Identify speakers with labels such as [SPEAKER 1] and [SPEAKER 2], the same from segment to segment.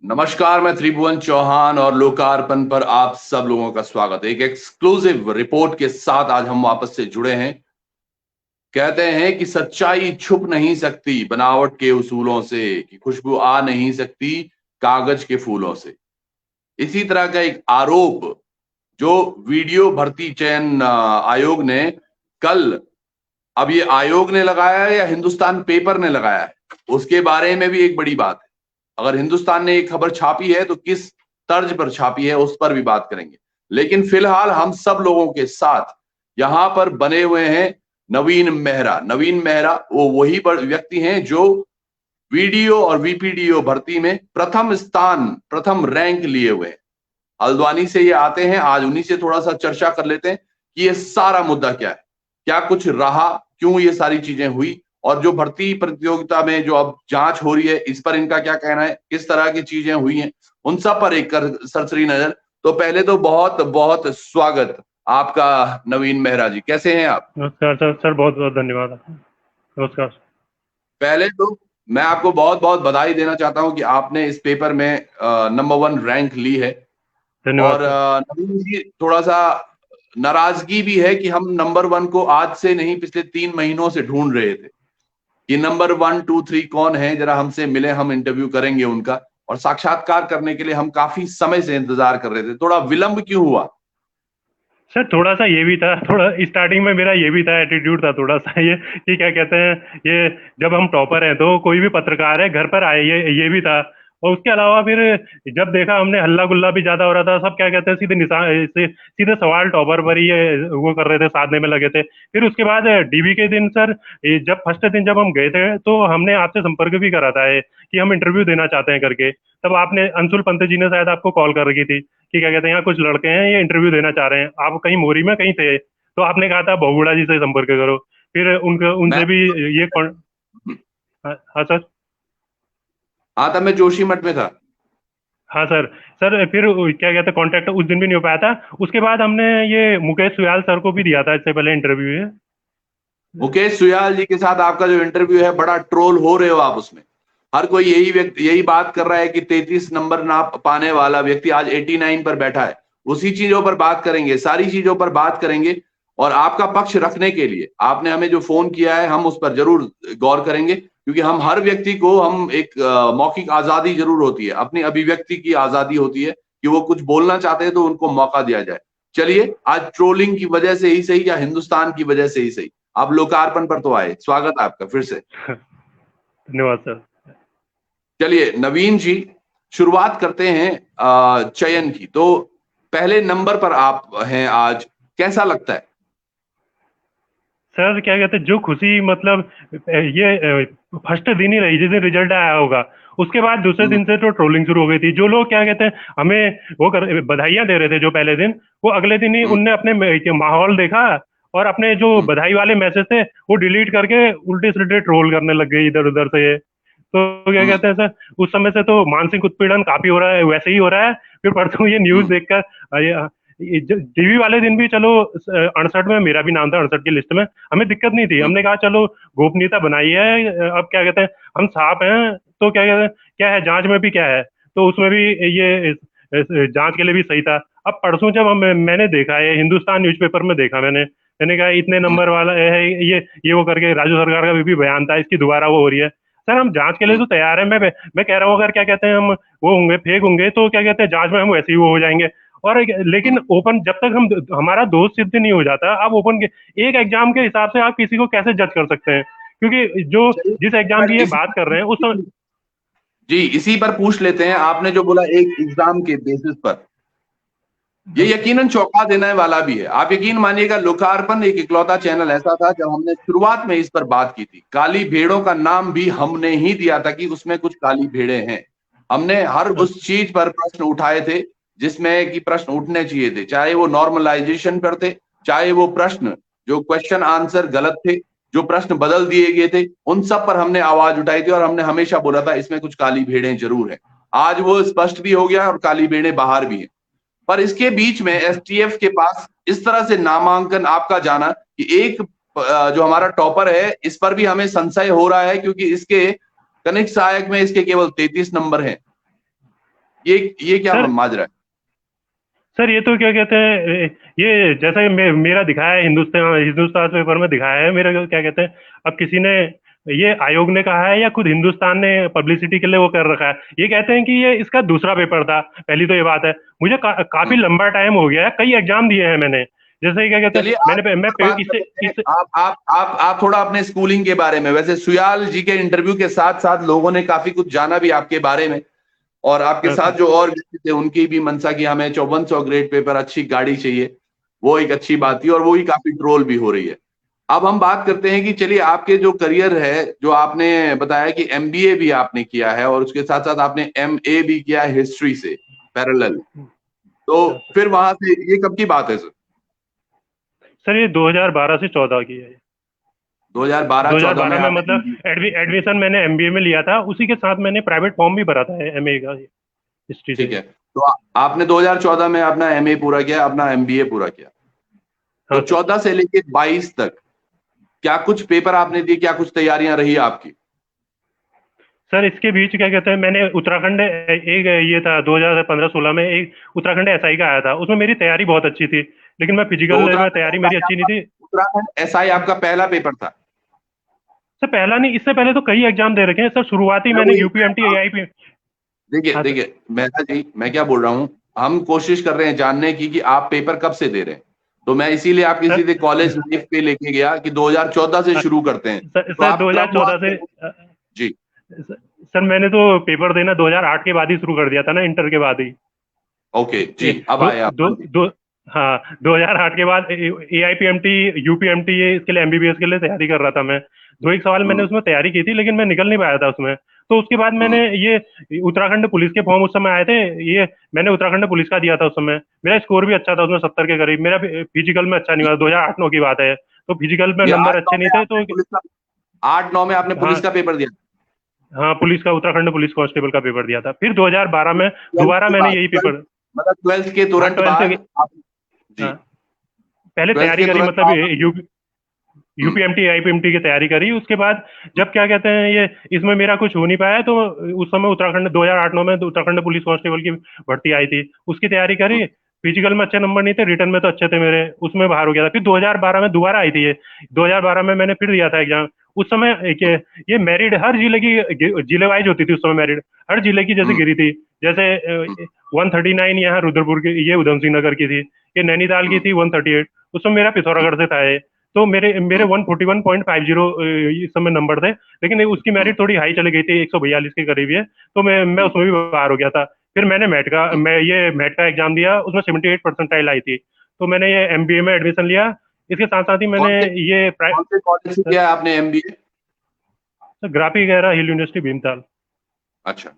[SPEAKER 1] नमस्कार, मैं त्रिभुवन चौहान और लोकार्पण पर आप सब लोगों का स्वागत है। एक एक्सक्लूसिव रिपोर्ट के साथ आज हम वापस से जुड़े हैं। कहते हैं कि सच्चाई छुप नहीं सकती बनावट के उसूलों से, कि खुशबू आ नहीं सकती कागज के फूलों से। इसी तरह का एक आरोप जो वीडियो भर्ती चयन आयोग ने कल, अब ये आयोग ने लगाया है या हिंदुस्तान पेपर ने लगाया है, उसके बारे में भी एक बड़ी बात है। अगर हिंदुस्तान ने एक खबर छापी है तो किस तर्ज पर छापी है उस पर भी बात करेंगे। लेकिन फिलहाल हम सब लोगों के साथ यहां पर बने हुए हैं नवीन मेहरा। नवीन मेहरा वो वही व्यक्ति हैं जो वीडियो और वीपीडीओ भर्ती में प्रथम स्थान, प्रथम रैंक लिए हुए हैं। हल्द्वानी से ये आते हैं। आज उन्हीं से थोड़ा सा चर्चा कर लेते हैं कि ये सारा मुद्दा क्या है, क्या कुछ रहा, क्यों ये सारी चीजें हुई, और जो भर्ती प्रतियोगिता में जो अब जांच हो रही है इस पर इनका क्या कहना है, किस तरह की चीजें हुई हैं, उन सब पर एक सरसरी नजर। तो पहले तो बहुत बहुत स्वागत आपका नवीन मेहरा जी, कैसे हैं आप?
[SPEAKER 2] नमस्कार सर। सर बहुत बहुत धन्यवाद। नमस्कार।
[SPEAKER 1] पहले तो मैं आपको बहुत बहुत बधाई देना चाहता हूं कि आपने इस पेपर में नंबर 1 रैंक ली है।
[SPEAKER 2] धन्यवाद
[SPEAKER 1] और
[SPEAKER 2] सर।
[SPEAKER 1] नवीन जी, थोड़ा सा नाराजगी भी है कि हम नंबर 1 को आज से नहीं पिछले 3 महीनों से ढूंढ रहे थे कि नंबर 1, 2, 3 कौन है, जरा हमसे मिले, हम इंटरव्यू करेंगे उनका। और साक्षात्कार करने के लिए हम काफी समय से इंतजार कर रहे थे। थोड़ा विलंब क्यों हुआ?
[SPEAKER 2] सर थोड़ा सा ये भी था, थोड़ा स्टार्टिंग में मेरा ये भी था, एटीट्यूड था थोड़ा सा ये कि क्या कहते हैं, ये जब हम टॉपर हैं तो कोई भी पत्रकार है घर पर आए, ये भी था। और उसके अलावा फिर जब देखा हमने हल्ला गुल्ला भी ज्यादा हो रहा था, सब क्या कहते हैं सीधे निशान सीधे सवाल टॉपर पर ही ये वो कर रहे थे, साधने में लगे थे। फिर उसके बाद डीबी के दिन सर, जब फर्स्ट दिन जब हम गए थे तो हमने आपसे संपर्क भी करा था कि हम इंटरव्यू देना चाहते हैं करके। तब आपने, अंशुल पंत जी ने शायद आपको कॉल कर रखी थी कि क्या कहते हैं यहाँ कुछ लड़के हैं, ये इंटरव्यू देना चाह रहे हैं, आप कहीं मोरी में कहीं थे, तो आपने कहा था बहुगुड़ा जी से संपर्क करो। फिर
[SPEAKER 1] मैं
[SPEAKER 2] उनसे भी ये हाँ हाँ सर।
[SPEAKER 1] हाँ, तब मैं जोशीमठ में था।
[SPEAKER 2] हाँ सर। सर फिर क्या कहते हैं, कांटेक्ट उस दिन भी नहीं हो पाया था। उसके बाद हमने ये मुकेश सुयाल सर को भी दिया था इससे पहले इंटरव्यू है।
[SPEAKER 1] मुकेश सुयाल जी के साथ आपका जो इंटरव्यू है, बड़ा ट्रोल हो रहे हो आप उसमें। हर कोई यही बात कर रहा है कि 33 नंबर ना पाने वाला व्यक्ति आज 89 पर बैठा है। उसी चीजों पर बात करेंगे, सारी चीजों पर बात करेंगे। और आपका पक्ष रखने के लिए आपने हमें जो फोन किया है, हम उस पर जरूर गौर करेंगे, क्योंकि हम हर व्यक्ति को, हम एक मौखिक आजादी जरूर होती है, अपनी अभिव्यक्ति की आजादी होती है कि वो कुछ बोलना चाहते हैं तो उनको मौका दिया जाए। चलिए, आज ट्रोलिंग की वजह से ही सही या हिंदुस्तान की वजह से ही सही, आप लोकार्पण पर तो आए, स्वागत है आपका फिर से।
[SPEAKER 2] धन्यवाद सर।
[SPEAKER 1] चलिए नवीन जी, शुरुआत करते हैं चयन की। तो पहले नंबर पर आप हैं आज, कैसा लगता है?
[SPEAKER 2] सर क्या कहते हैं, जो खुशी मतलब ये फर्स्ट दिन ही रही जिस दिन रिजल्ट आया होगा, उसके बाद दूसरे
[SPEAKER 1] हम्म,
[SPEAKER 2] दिन से तो ट्रोलिंग शुरू हो गई थी। जो लोग क्या कहते हैं हमें वो कर बधाइयां दे रहे थे जो पहले दिन, वो अगले दिन ही
[SPEAKER 1] हम्म,
[SPEAKER 2] उनने अपने माहौल देखा और अपने जो
[SPEAKER 1] हम्म,
[SPEAKER 2] बधाई वाले मैसेज थे वो डिलीट करके उल्टे सीधे ट्रोल करने लग गए इधर उधर से। तो क्या
[SPEAKER 1] हम्म,
[SPEAKER 2] कहते हैं सर, उस समय से तो मानसिक उत्पीड़न काफी हो रहा है, वैसे ही हो रहा है। फिर परसों ये न्यूज
[SPEAKER 1] हम्म,
[SPEAKER 2] देखकर टीवी वाले दिन भी चलो 68 में मेरा भी नाम था, 68 की लिस्ट में, हमें दिक्कत नहीं थी।
[SPEAKER 1] हम्म,
[SPEAKER 2] हमने कहा चलो गोपनीयता बनाई है, अब क्या कहते हैं हम साफ हैं, तो क्या कहते हैं क्या है, जांच में भी क्या है, तो उसमें भी ये जांच के लिए भी सही था। अब परसों जब मैंने देखा है, हिंदुस्तान न्यूज़पेपर में देखा मैंने कहा इतने
[SPEAKER 1] हम्म,
[SPEAKER 2] नंबर वाला है ये वो करके राज्य सरकार का भी बयान था, इसकी दोबारा वो हो रही है। सर हम जांच के लिए
[SPEAKER 1] हम्म।
[SPEAKER 2] तो तैयार है। मैं कह रहा हूँ, अगर क्या कहते हैं हम वो होंगे, फेक होंगे, तो क्या कहते हैं जांच में हम वैसे ही वो हो जाएंगे। और लेकिन ओपन जब तक हम हमारा दोस्त सिद्ध नहीं हो जाता, आप ओपन के एक एग्जाम के हिसाब से आप किसी को कैसे जज कर सकते हैं? क्योंकि जो
[SPEAKER 1] चलिए,
[SPEAKER 2] जिस एग्जाम
[SPEAKER 1] पर
[SPEAKER 2] की ये बात कर रहे हैं उस
[SPEAKER 1] जी इसी पर पूछ लेते हैं। आपने जो बोला एक एग्जाम के बेसिस पर, ये यकीनन चौंका देने वाला भी है। आप यकीन मानिएगा, लोकार्पण एक इकलौता चैनल ऐसा था जब हमने शुरुआत में इस पर बात की थी। काली भेड़ों का नाम भी हमने ही दिया था कि उसमें कुछ काली भेड़ें हैं। हमने हर उस चीज पर प्रश्न उठाए थे जिसमें कि प्रश्न उठने चाहिए थे, चाहे वो नॉर्मलाइजेशन पर थे, चाहे वो प्रश्न जो क्वेश्चन आंसर गलत थे, जो प्रश्न बदल दिए गए थे, उन सब पर हमने आवाज उठाई थी। और हमने हमेशा बोला था इसमें कुछ काली भेड़ें जरूर है। आज वो स्पष्ट भी हो गया और काली भेड़ें बाहर भी हैं। पर इसके बीच में एसटीएफ के पास इस तरह से नामांकन आपका जाना कि एक जो हमारा टॉपर है, इस पर भी हमें संशय हो रहा है, क्योंकि इसके कनिष्ठ सहायक में इसके केवल 33 नंबर हैं। ये क्या
[SPEAKER 2] सर
[SPEAKER 1] माजरा है?
[SPEAKER 2] सर ये तो क्या कहते हैं, ये जैसा कि मेरा दिखाया है, हिंदुस्तान हिंदुस्तान पेपर में दिखाया है मेरा, क्या कहते हैं, अब किसी ने, ये आयोग ने कहा है या खुद हिंदुस्तान ने पब्लिसिटी के लिए वो कर रखा है, ये कहते हैं कि ये इसका दूसरा पेपर था। पहली तो ये बात है, मुझे काफी
[SPEAKER 1] हम्म।
[SPEAKER 2] लंबा टाइम हो गया है, कई एग्जाम दिए हैं मैंने, जैसे क्या कहते
[SPEAKER 1] चलिए
[SPEAKER 2] हैं,
[SPEAKER 1] आज बात
[SPEAKER 2] इससे
[SPEAKER 1] करते हैं।
[SPEAKER 2] इससे
[SPEAKER 1] आप थोड़ा अपने स्कूलिंग के बारे में, वैसे सुयाल जी के इंटरव्यू के साथ साथ लोगों ने काफी कुछ जाना भी आपके बारे में, और आपके
[SPEAKER 2] हाँ
[SPEAKER 1] साथ
[SPEAKER 2] सर।
[SPEAKER 1] जो और व्यक्ति थे उनकी भी मनसा की हमें 5400 ग्रेड पेपर अच्छी गाड़ी चाहिए, वो एक अच्छी बात थी, और वो ही काफी ट्रोल भी हो रही है। अब हम बात करते हैं कि चलिए आपके जो करियर है, जो आपने बताया कि एमबीए भी आपने किया है और उसके साथ साथ आपने एमए भी किया है हिस्ट्री से पैरेलल, तो
[SPEAKER 2] हाँ सर।
[SPEAKER 1] फिर वहां से ये कब की बात है सर?
[SPEAKER 2] सर ये 2012 से 14 की है।
[SPEAKER 1] 2012-14 में
[SPEAKER 2] 2012 में
[SPEAKER 1] आप
[SPEAKER 2] मतलब
[SPEAKER 1] MBA?
[SPEAKER 2] एडमिशन मैंने एमबीए में लिया था, उसी के साथ मैंने प्राइवेट फॉर्म भी भरा था एमए का, हिस्ट्री
[SPEAKER 1] ठीक
[SPEAKER 2] से।
[SPEAKER 1] है, तो आपने 2014 में अपना एमए पूरा किया, अपना एमबीए पूरा किया, तो
[SPEAKER 2] हाँ सर।
[SPEAKER 1] 14 से लेके 22 तक क्या कुछ पेपर आपने दिए, क्या कुछ तैयारियां रही आपकी?
[SPEAKER 2] सर इसके बीच क्या कहते हैं, मैंने उत्तराखंड एक ये था 2015-16 में एक उत्तराखंड एसआई का आया था, उसमें मेरी तैयारी बहुत अच्छी थी, लेकिन मैं
[SPEAKER 1] तो
[SPEAKER 2] फिजिकल में
[SPEAKER 1] उत्तराखंड
[SPEAKER 2] तैयारी मेरी
[SPEAKER 1] एसआई
[SPEAKER 2] अच्छी नहीं
[SPEAKER 1] आपका,
[SPEAKER 2] थी।
[SPEAKER 1] उत्तराखंड एसआई आपका पहला पेपर था?
[SPEAKER 2] सर पहला नहीं, इससे पहले तो कई एग्जाम दे रखे हैं सर, शुरुआती
[SPEAKER 1] मैं
[SPEAKER 2] मैंने
[SPEAKER 1] वही
[SPEAKER 2] यूपीएमटी
[SPEAKER 1] मैं
[SPEAKER 2] एआईपी।
[SPEAKER 1] देखिए
[SPEAKER 2] हाँ सर।
[SPEAKER 1] देखिए मेहता जी, मैं क्या बोल रहा हूँ, हम कोशिश कर रहे हैं जानने की कि आप पेपर कब से दे रहे हैं, तो मैं इसीलिए आपकी
[SPEAKER 2] सर
[SPEAKER 1] सीधे कॉलेज लाइफ पे लेके गया कि 2014 से
[SPEAKER 2] हाँ,
[SPEAKER 1] शुरू करते हैं, तो
[SPEAKER 2] सर
[SPEAKER 1] आप कब वहां
[SPEAKER 2] 2014 से
[SPEAKER 1] से? जी।
[SPEAKER 2] सर मैंने तो पेपर देना 2008 के बाद ही शुरू कर दिया था ना, इंटर के बाद ही।
[SPEAKER 1] ओके जी,
[SPEAKER 2] ये
[SPEAKER 1] अब
[SPEAKER 2] दो
[SPEAKER 1] आए आप,
[SPEAKER 2] दो
[SPEAKER 1] हाँ जी।
[SPEAKER 2] दो हाँ, 2008 के बाद एआईपीएमटी, यूपीएमटी, ये इसके लिए एमबीबीएस के लिए तैयारी कर रहा था मैं। दो एक सवाल मैंने
[SPEAKER 1] हम्म।
[SPEAKER 2] उसमें तैयारी की थी, लेकिन मैं निकल नहीं पाया था उसमें। तो उसके बाद मैंने
[SPEAKER 1] हम्म।
[SPEAKER 2] ये उत्तराखंड पुलिस के फॉर्म उस समय आए थे, ये मैंने उत्तराखंड पुलिस का दिया था उस समय। मेरा स्कोर भी अच्छा था उसमें, 70 के करीब। मेरा फिजिकल में अच्छा नहीं हुआ, 2008-9 की बात है, तो फिजिकल में
[SPEAKER 1] ये
[SPEAKER 2] नंबर
[SPEAKER 1] आठ नौ
[SPEAKER 2] अच्छे नहीं
[SPEAKER 1] में
[SPEAKER 2] थे
[SPEAKER 1] आपने
[SPEAKER 2] तो।
[SPEAKER 1] पुलिस का, 8-9 में आपने पुलिस
[SPEAKER 2] हाँ
[SPEAKER 1] का पेपर दिया?
[SPEAKER 2] हाँ, पुलिस का, उत्तराखंड पुलिस कांस्टेबल का पेपर दिया था, फिर 2012 में
[SPEAKER 1] 12th
[SPEAKER 2] दोबारा
[SPEAKER 1] के
[SPEAKER 2] मैंने
[SPEAKER 1] बाद,
[SPEAKER 2] यही
[SPEAKER 1] 12th,
[SPEAKER 2] पेपर।
[SPEAKER 1] मतलब 12th के
[SPEAKER 2] हाँ
[SPEAKER 1] तुरंत
[SPEAKER 2] 12th।
[SPEAKER 1] बाद आप? जी।
[SPEAKER 2] हाँ, पहले
[SPEAKER 1] 12th
[SPEAKER 2] तैयारी
[SPEAKER 1] के
[SPEAKER 2] करी,
[SPEAKER 1] तुरंत
[SPEAKER 2] मतलब
[SPEAKER 1] बाद? हम्म।
[SPEAKER 2] यूपीएमटी आईपीएमटी की तैयारी करी। उसके बाद जब क्या कहते हैं, ये इसमें मेरा कुछ हो नहीं पाया, तो उस समय उत्तराखंड 2008-9 में तो उत्तराखंड पुलिस कांस्टेबल की भर्ती आई थी, उसकी तैयारी
[SPEAKER 1] हम्म।
[SPEAKER 2] करी। फिजिकल में अच्छे नंबर नहीं थे, रिटर्न में तो अच्छे थे मेरे, उसमें बाहर हो गया था। फिर 2012 में दोबारा आई थी ये, 2012 में मैंने फिर दिया था एग्जाम। उस समय ये मेरिट हर जिले की, जिले वाइज होती थी उस समय मेरिट, हर जिले की जैसे
[SPEAKER 1] हम्म।
[SPEAKER 2] गिरी थी। जैसे
[SPEAKER 1] हम्म।
[SPEAKER 2] 139 यहाँ रुद्रपुर की, ये उधम सिंह नगर की थी, ये नैनीताल की
[SPEAKER 1] हम्म।
[SPEAKER 2] थी 138, उस समय मेरा
[SPEAKER 1] हम्म।
[SPEAKER 2] पिथौरागढ़ से था ये। तो मेरे मेरे
[SPEAKER 1] हम्म।
[SPEAKER 2] 141.50 इस समय नंबर थे, लेकिन उसकी
[SPEAKER 1] हम्म।
[SPEAKER 2] मेरिट थोड़ी हाई चली गई थी, 142 के करीब है, तो मैं
[SPEAKER 1] हम्म।
[SPEAKER 2] उसमें भी बाहर हो गया था। फिर मैंने
[SPEAKER 1] हम्म।
[SPEAKER 2] मेट का एग्जाम दिया, उसमें 78 परसेंटाइल आई थी, तो मैंने ये एमबीए में एडमिशन लिया। इसके साथ साथ ही मैंने
[SPEAKER 1] कौन से
[SPEAKER 2] ये
[SPEAKER 1] कौन से कॉलेज से किया है आपने एमबीए?
[SPEAKER 2] ग्राफिक गहरा हिल यूनिवर्सिटी भीमताल।
[SPEAKER 1] अच्छा,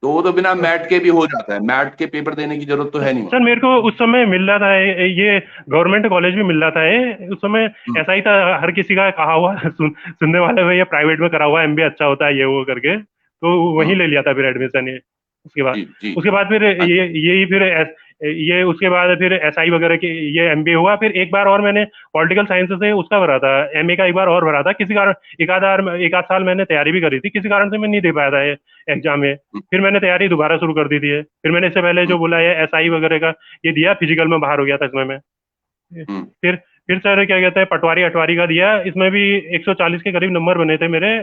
[SPEAKER 1] तो वो तो बिना मैट के भी हो जाता है, मैट के पेपर देने की जरूरत तो है नहीं वहां?
[SPEAKER 2] सर मेरे को उस समय मिल रहा था ये गवर्नमेंट कॉलेज भी मिल रहा था ये उस समय,
[SPEAKER 1] हम्म।
[SPEAKER 2] ऐसा ही था, हर किसी का कहा हुआ सुनने वाले में, ये प्राइवेट में करा हुआ एमबीए अच्छा होता है ये वो करके, तो वहीं
[SPEAKER 1] हम्म।
[SPEAKER 2] ले लिया था फिर एडमिशन ये। उसके बाद
[SPEAKER 1] जी जी।
[SPEAKER 2] उसके बाद फिर
[SPEAKER 1] अच्छा।
[SPEAKER 2] यही फिर ये उसके बाद फिर एसआई वगैरह की ये एमबीए हुआ। फिर एक बार और मैंने पॉलिटिकल साइंस से उसका भरा था, एमए का एक बार और भरा था, किसी कारण एक आध साल मैंने तैयारी भी करी थी, किसी कारण से मैं नहीं दे पाया था ये एग्जाम में।
[SPEAKER 1] हम्म।
[SPEAKER 2] फिर मैंने तैयारी दोबारा शुरू कर दी थी ये। फिर मैंने इससे पहले
[SPEAKER 1] हम्म।
[SPEAKER 2] जो बोला है एसआई वगैरह का, ये दिया, फिजिकल में बाहर हो गया था इसमें मैं।
[SPEAKER 1] हम्म।
[SPEAKER 2] फिर फिर सर क्या कहते हैं, पटवारी अटवारी का दिया, इसमें भी 140 के करीब नंबर बने थे मेरे,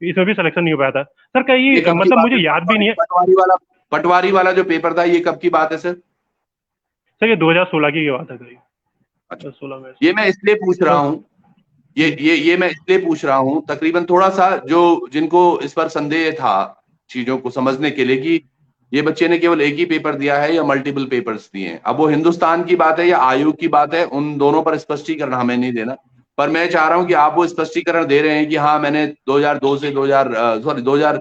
[SPEAKER 2] इसमें भी सिलेक्शन नहीं हो पाया था सर,
[SPEAKER 1] ये
[SPEAKER 2] कहीं
[SPEAKER 1] कब की
[SPEAKER 2] मतलब
[SPEAKER 1] बात
[SPEAKER 2] मुझे
[SPEAKER 1] है?
[SPEAKER 2] याद भी नहीं है।
[SPEAKER 1] पटवारी वाला जो पेपर था ये कब की बात है सर?
[SPEAKER 2] सर ये 2016 की बात है करीब,
[SPEAKER 1] अच्छा,
[SPEAKER 2] 2016 में।
[SPEAKER 1] ये मैं इसलिए पूछ रहा
[SPEAKER 2] हाँ।
[SPEAKER 1] हूँ, ये मैं इसलिए पूछ रहा हूँ तकरीबन थोड़ा सा जो जिनको इस पर संदेह था, चीजों को समझने के लिए कि ये बच्चे ने केवल एक ही पेपर दिया है या मल्टीपल पेपर्स दिए हैं। अब वो हिंदुस्तान की बात है या आयोग की बात है, उन दोनों पर स्पष्टीकरण हमें नहीं देना, पर मैं चाह रहा हूं कि आप वो स्पष्टीकरण दे रहे हैं कि हाँ मैंने 2002 से 2000 सॉरी 2000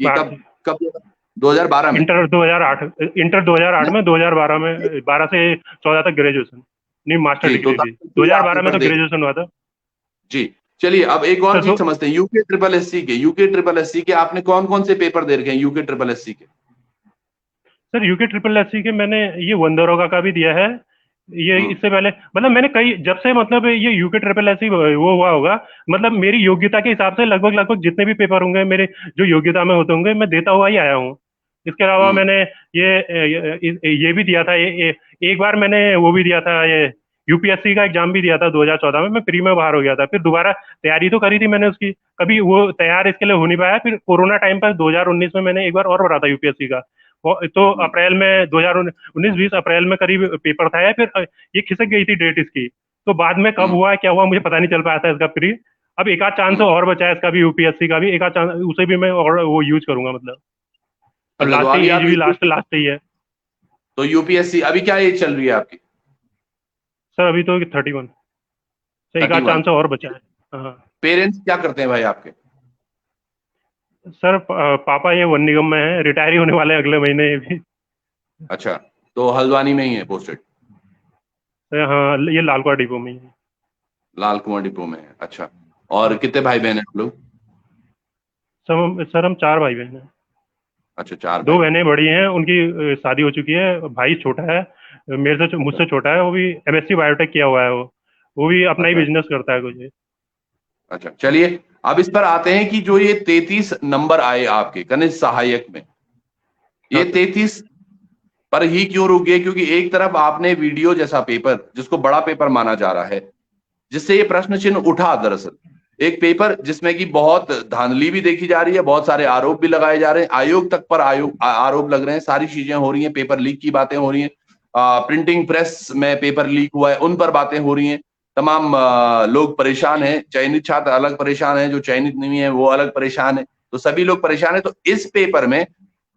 [SPEAKER 1] ये
[SPEAKER 2] आठ,
[SPEAKER 1] कब कब 2012 में?
[SPEAKER 2] इंटर 2008, इंटर 2008
[SPEAKER 1] नहीं,
[SPEAKER 2] में, 2012 में, 12 से 14 तक ग्रेजुएशन, नहीं मास्टर
[SPEAKER 1] जी, तो
[SPEAKER 2] डिग्री
[SPEAKER 1] तब
[SPEAKER 2] थी,
[SPEAKER 1] तक भी आप
[SPEAKER 2] 2012 में
[SPEAKER 1] पेपर
[SPEAKER 2] तो
[SPEAKER 1] दे,
[SPEAKER 2] ग्रेजुएशन हुआ था।
[SPEAKER 1] जी। चलिए अब एक और
[SPEAKER 2] सर
[SPEAKER 1] चीज समझते हैं, यूके ट्रिपल एससी के आपने कौन कौन से पेपर दे रखे हैं यूके ट्रिपल एससी के?
[SPEAKER 2] सर यूके ट्रिपल एससी के मैंने ये वंदरोगा का भी दिया है। ये
[SPEAKER 1] हम्म।
[SPEAKER 2] इससे पहले मतलब मैंने कई, जब से मतलब ये यूके ट्रिपल एससी वो हुआ होगा, मतलब मेरी योग्यता के हिसाब से लगभग लगभग जितने भी पेपर होंगे मेरे जो योग्यता में होते होंगे, मैं देता हुआ ही आया हूँ। इसके अलावा
[SPEAKER 1] हम्म।
[SPEAKER 2] मैंने ये भी दिया था, एक बार मैंने वो भी दिया था, ये यूपीएससी का एग्जाम भी दिया था 2014 में। मैं प्री में बाहर हो गया था, फिर दोबारा तैयारी तो करी थी मैंने उसकी, कभी वो तैयार इसके लिए हो नहीं पाया। फिर कोरोना टाइम पर 2019 में मैंने एक बार और भरा था यूपीएससी का। तो
[SPEAKER 1] हम्म।
[SPEAKER 2] अप्रैल में 2019-20 अप्रैल में करीब पेपर था ये। फिर ये खिसक गई थी डेट इसकी। तो बाद में कब
[SPEAKER 1] हम्म।
[SPEAKER 2] हुआ क्या हुआ मुझे पता नहीं चल पाया था इसका प्री। अब एक आध चांस
[SPEAKER 1] हम्म।
[SPEAKER 2] और बचा है इसका भी, यूपीएससी का भी एक आध चांस, उसे भी मैं और वो यूज करूंगा मतलब। और
[SPEAKER 1] अच्छा, तो
[SPEAKER 2] लास्ट
[SPEAKER 1] अभी
[SPEAKER 2] एज
[SPEAKER 1] आप
[SPEAKER 2] भी लास्ट लास्ट ही है।
[SPEAKER 1] तो यूपीएससी अभी क्या एज चल रही है आपकी?
[SPEAKER 2] सर अभी तो 31। सर एक आध
[SPEAKER 1] 31।
[SPEAKER 2] चांस और बचा है। हाँ।
[SPEAKER 1] पेरेंट्स क्या करते हैं भाई आपके?
[SPEAKER 2] सर पापा ये वन निगम में है, रिटायर ही होने वाले हैं अगले महीने ये भी।
[SPEAKER 1] अच्छा, तो हल्द्वानी में ही है पोस्टेड?
[SPEAKER 2] हाँ ये लालकुआं डिपो में ही है।
[SPEAKER 1] लाल कुआं डिपो में है, अच्छा। और कितने भाई बहन हैं आप लोग?
[SPEAKER 2] सर हम चार भाई बहन हैं।
[SPEAKER 1] अच्छा, चार
[SPEAKER 2] दो
[SPEAKER 1] भाई बहन।
[SPEAKER 2] बहनें बड़ी हैं, उनकी शादी हो चुकी है। भाई छोटा है,
[SPEAKER 1] अच्छा।
[SPEAKER 2] मुझसे छोटा है, वो भी एमएससी बायोटेक किया हुआ है वो भी अपना ही
[SPEAKER 1] अच्छा।
[SPEAKER 2] बिजनेस करता है कुछ।
[SPEAKER 1] अच्छा, चलिए। अब इस पर आते हैं कि जो ये 33 नंबर आए आपके कनिष्ठ सहायक में,
[SPEAKER 2] हाँ
[SPEAKER 1] ये
[SPEAKER 2] सर।
[SPEAKER 1] 33 पर ही क्यों रुक गए? क्योंकि एक तरफ आपने वीडियो जैसा पेपर, जिसको बड़ा पेपर माना जा रहा है, जिससे ये प्रश्न चिन्ह उठा, दरअसल एक पेपर जिसमें कि बहुत धांधली भी देखी जा रही है, बहुत सारे आरोप भी लगाए जा रहे हैं, आयोग तक पर आरोप लग रहे हैं, सारी चीजें हो रही हैं, पेपर लीक की बातें हो रही हैं, प्रिंटिंग प्रेस में पेपर लीक हुआ है उन पर बातें हो रही हैं, तमाम लोग परेशान हैं, चयनित छात्र अलग परेशान हैं, जो चयनित नहीं है वो अलग परेशान है, तो सभी लोग परेशान है। तो इस पेपर में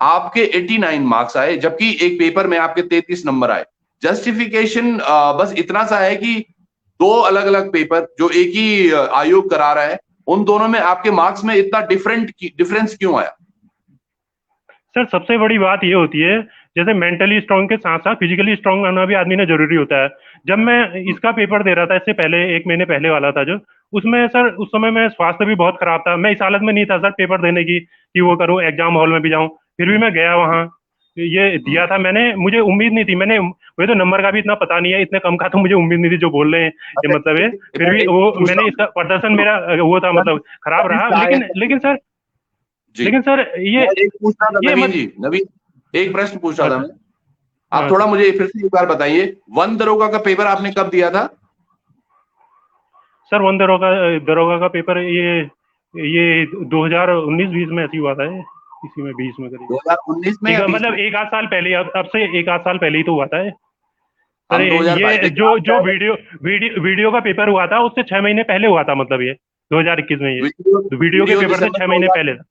[SPEAKER 1] आपके 89 मार्क्स आए, जबकि एक पेपर में आपके 33 नंबर आए। जस्टिफिकेशन बस इतना सा है कि दो अलग अलग पेपर जो एक ही आयोग करा रहा है, उन दोनों में आपके मार्क्स में इतना डिफरेंस क्यों आया?
[SPEAKER 2] सर सबसे बड़ी बात ये होती है, जैसे मेंटली स्ट्रांग के साथ साथ फिजिकली स्ट्रांग होना भी आदमी ने जरूरी होता है। जब मैं
[SPEAKER 1] हम्म।
[SPEAKER 2] इसका पेपर दे रहा था, इससे पहले एक महीने पहले वाला था जो, उसमें सर उस समय मैं स्वास्थ्य भी बहुत खराब था, मैं इस हालत में नहीं था सर पेपर देने की कि वो करूं एग्जाम हॉल में भी जाऊं। फिर भी मैं गया वहां, ये
[SPEAKER 1] हम्म।
[SPEAKER 2] दिया था मैंने। मुझे उम्मीद नहीं थी, मैंने मुझे तो नंबर का भी इतना पता नहीं है, इतने कम का तो मुझे उम्मीद नहीं थी जो बोल रहे हैं ये
[SPEAKER 1] अच्छा,
[SPEAKER 2] मतलब है।
[SPEAKER 1] मैं
[SPEAKER 2] फिर भी
[SPEAKER 1] एक
[SPEAKER 2] वो
[SPEAKER 1] पूछता
[SPEAKER 2] मैंने
[SPEAKER 1] हूँ।
[SPEAKER 2] इसका प्रदर्शन मेरा वो था मतलब खराब रहा, लेकिन
[SPEAKER 1] सहायक।
[SPEAKER 2] लेकिन सर,
[SPEAKER 1] जी।
[SPEAKER 2] लेकिन सर
[SPEAKER 1] मैं एक पूछ रहा था
[SPEAKER 2] ये
[SPEAKER 1] नवीन
[SPEAKER 2] मत।
[SPEAKER 1] जी, नवीन, एक प्रश्न पूछ रहा
[SPEAKER 2] हाँ
[SPEAKER 1] था
[SPEAKER 2] सर।
[SPEAKER 1] मैं। आप
[SPEAKER 2] हाँ
[SPEAKER 1] थोड़ा
[SPEAKER 2] सर।
[SPEAKER 1] मुझे फिर से एक बार बताइए, वन दरोगा का पेपर आपने कब दिया था?
[SPEAKER 2] सर वन दरोगा का पेपर ये 2019-20 में ऐसी हुआ था ये, इसी में 20 में करीब।
[SPEAKER 1] 2019 में
[SPEAKER 2] एक
[SPEAKER 1] या 20
[SPEAKER 2] मतलब
[SPEAKER 1] में?
[SPEAKER 2] एक आध साल पहले, अब से एक आध साल पहले ही तो हुआ था ये। सर
[SPEAKER 1] हम 2022,
[SPEAKER 2] ये
[SPEAKER 1] देखिए
[SPEAKER 2] जो
[SPEAKER 1] आप
[SPEAKER 2] जो
[SPEAKER 1] शायद
[SPEAKER 2] वीडियो का पेपर हुआ था उससे 6 महीने पहले हुआ था मतलब ये 2021 में, ये
[SPEAKER 1] वीडियो
[SPEAKER 2] तो वीडियो के
[SPEAKER 1] वीडियो
[SPEAKER 2] पेपर से
[SPEAKER 1] दिसंबर
[SPEAKER 2] 6 महीने
[SPEAKER 1] 2000,
[SPEAKER 2] पहले था।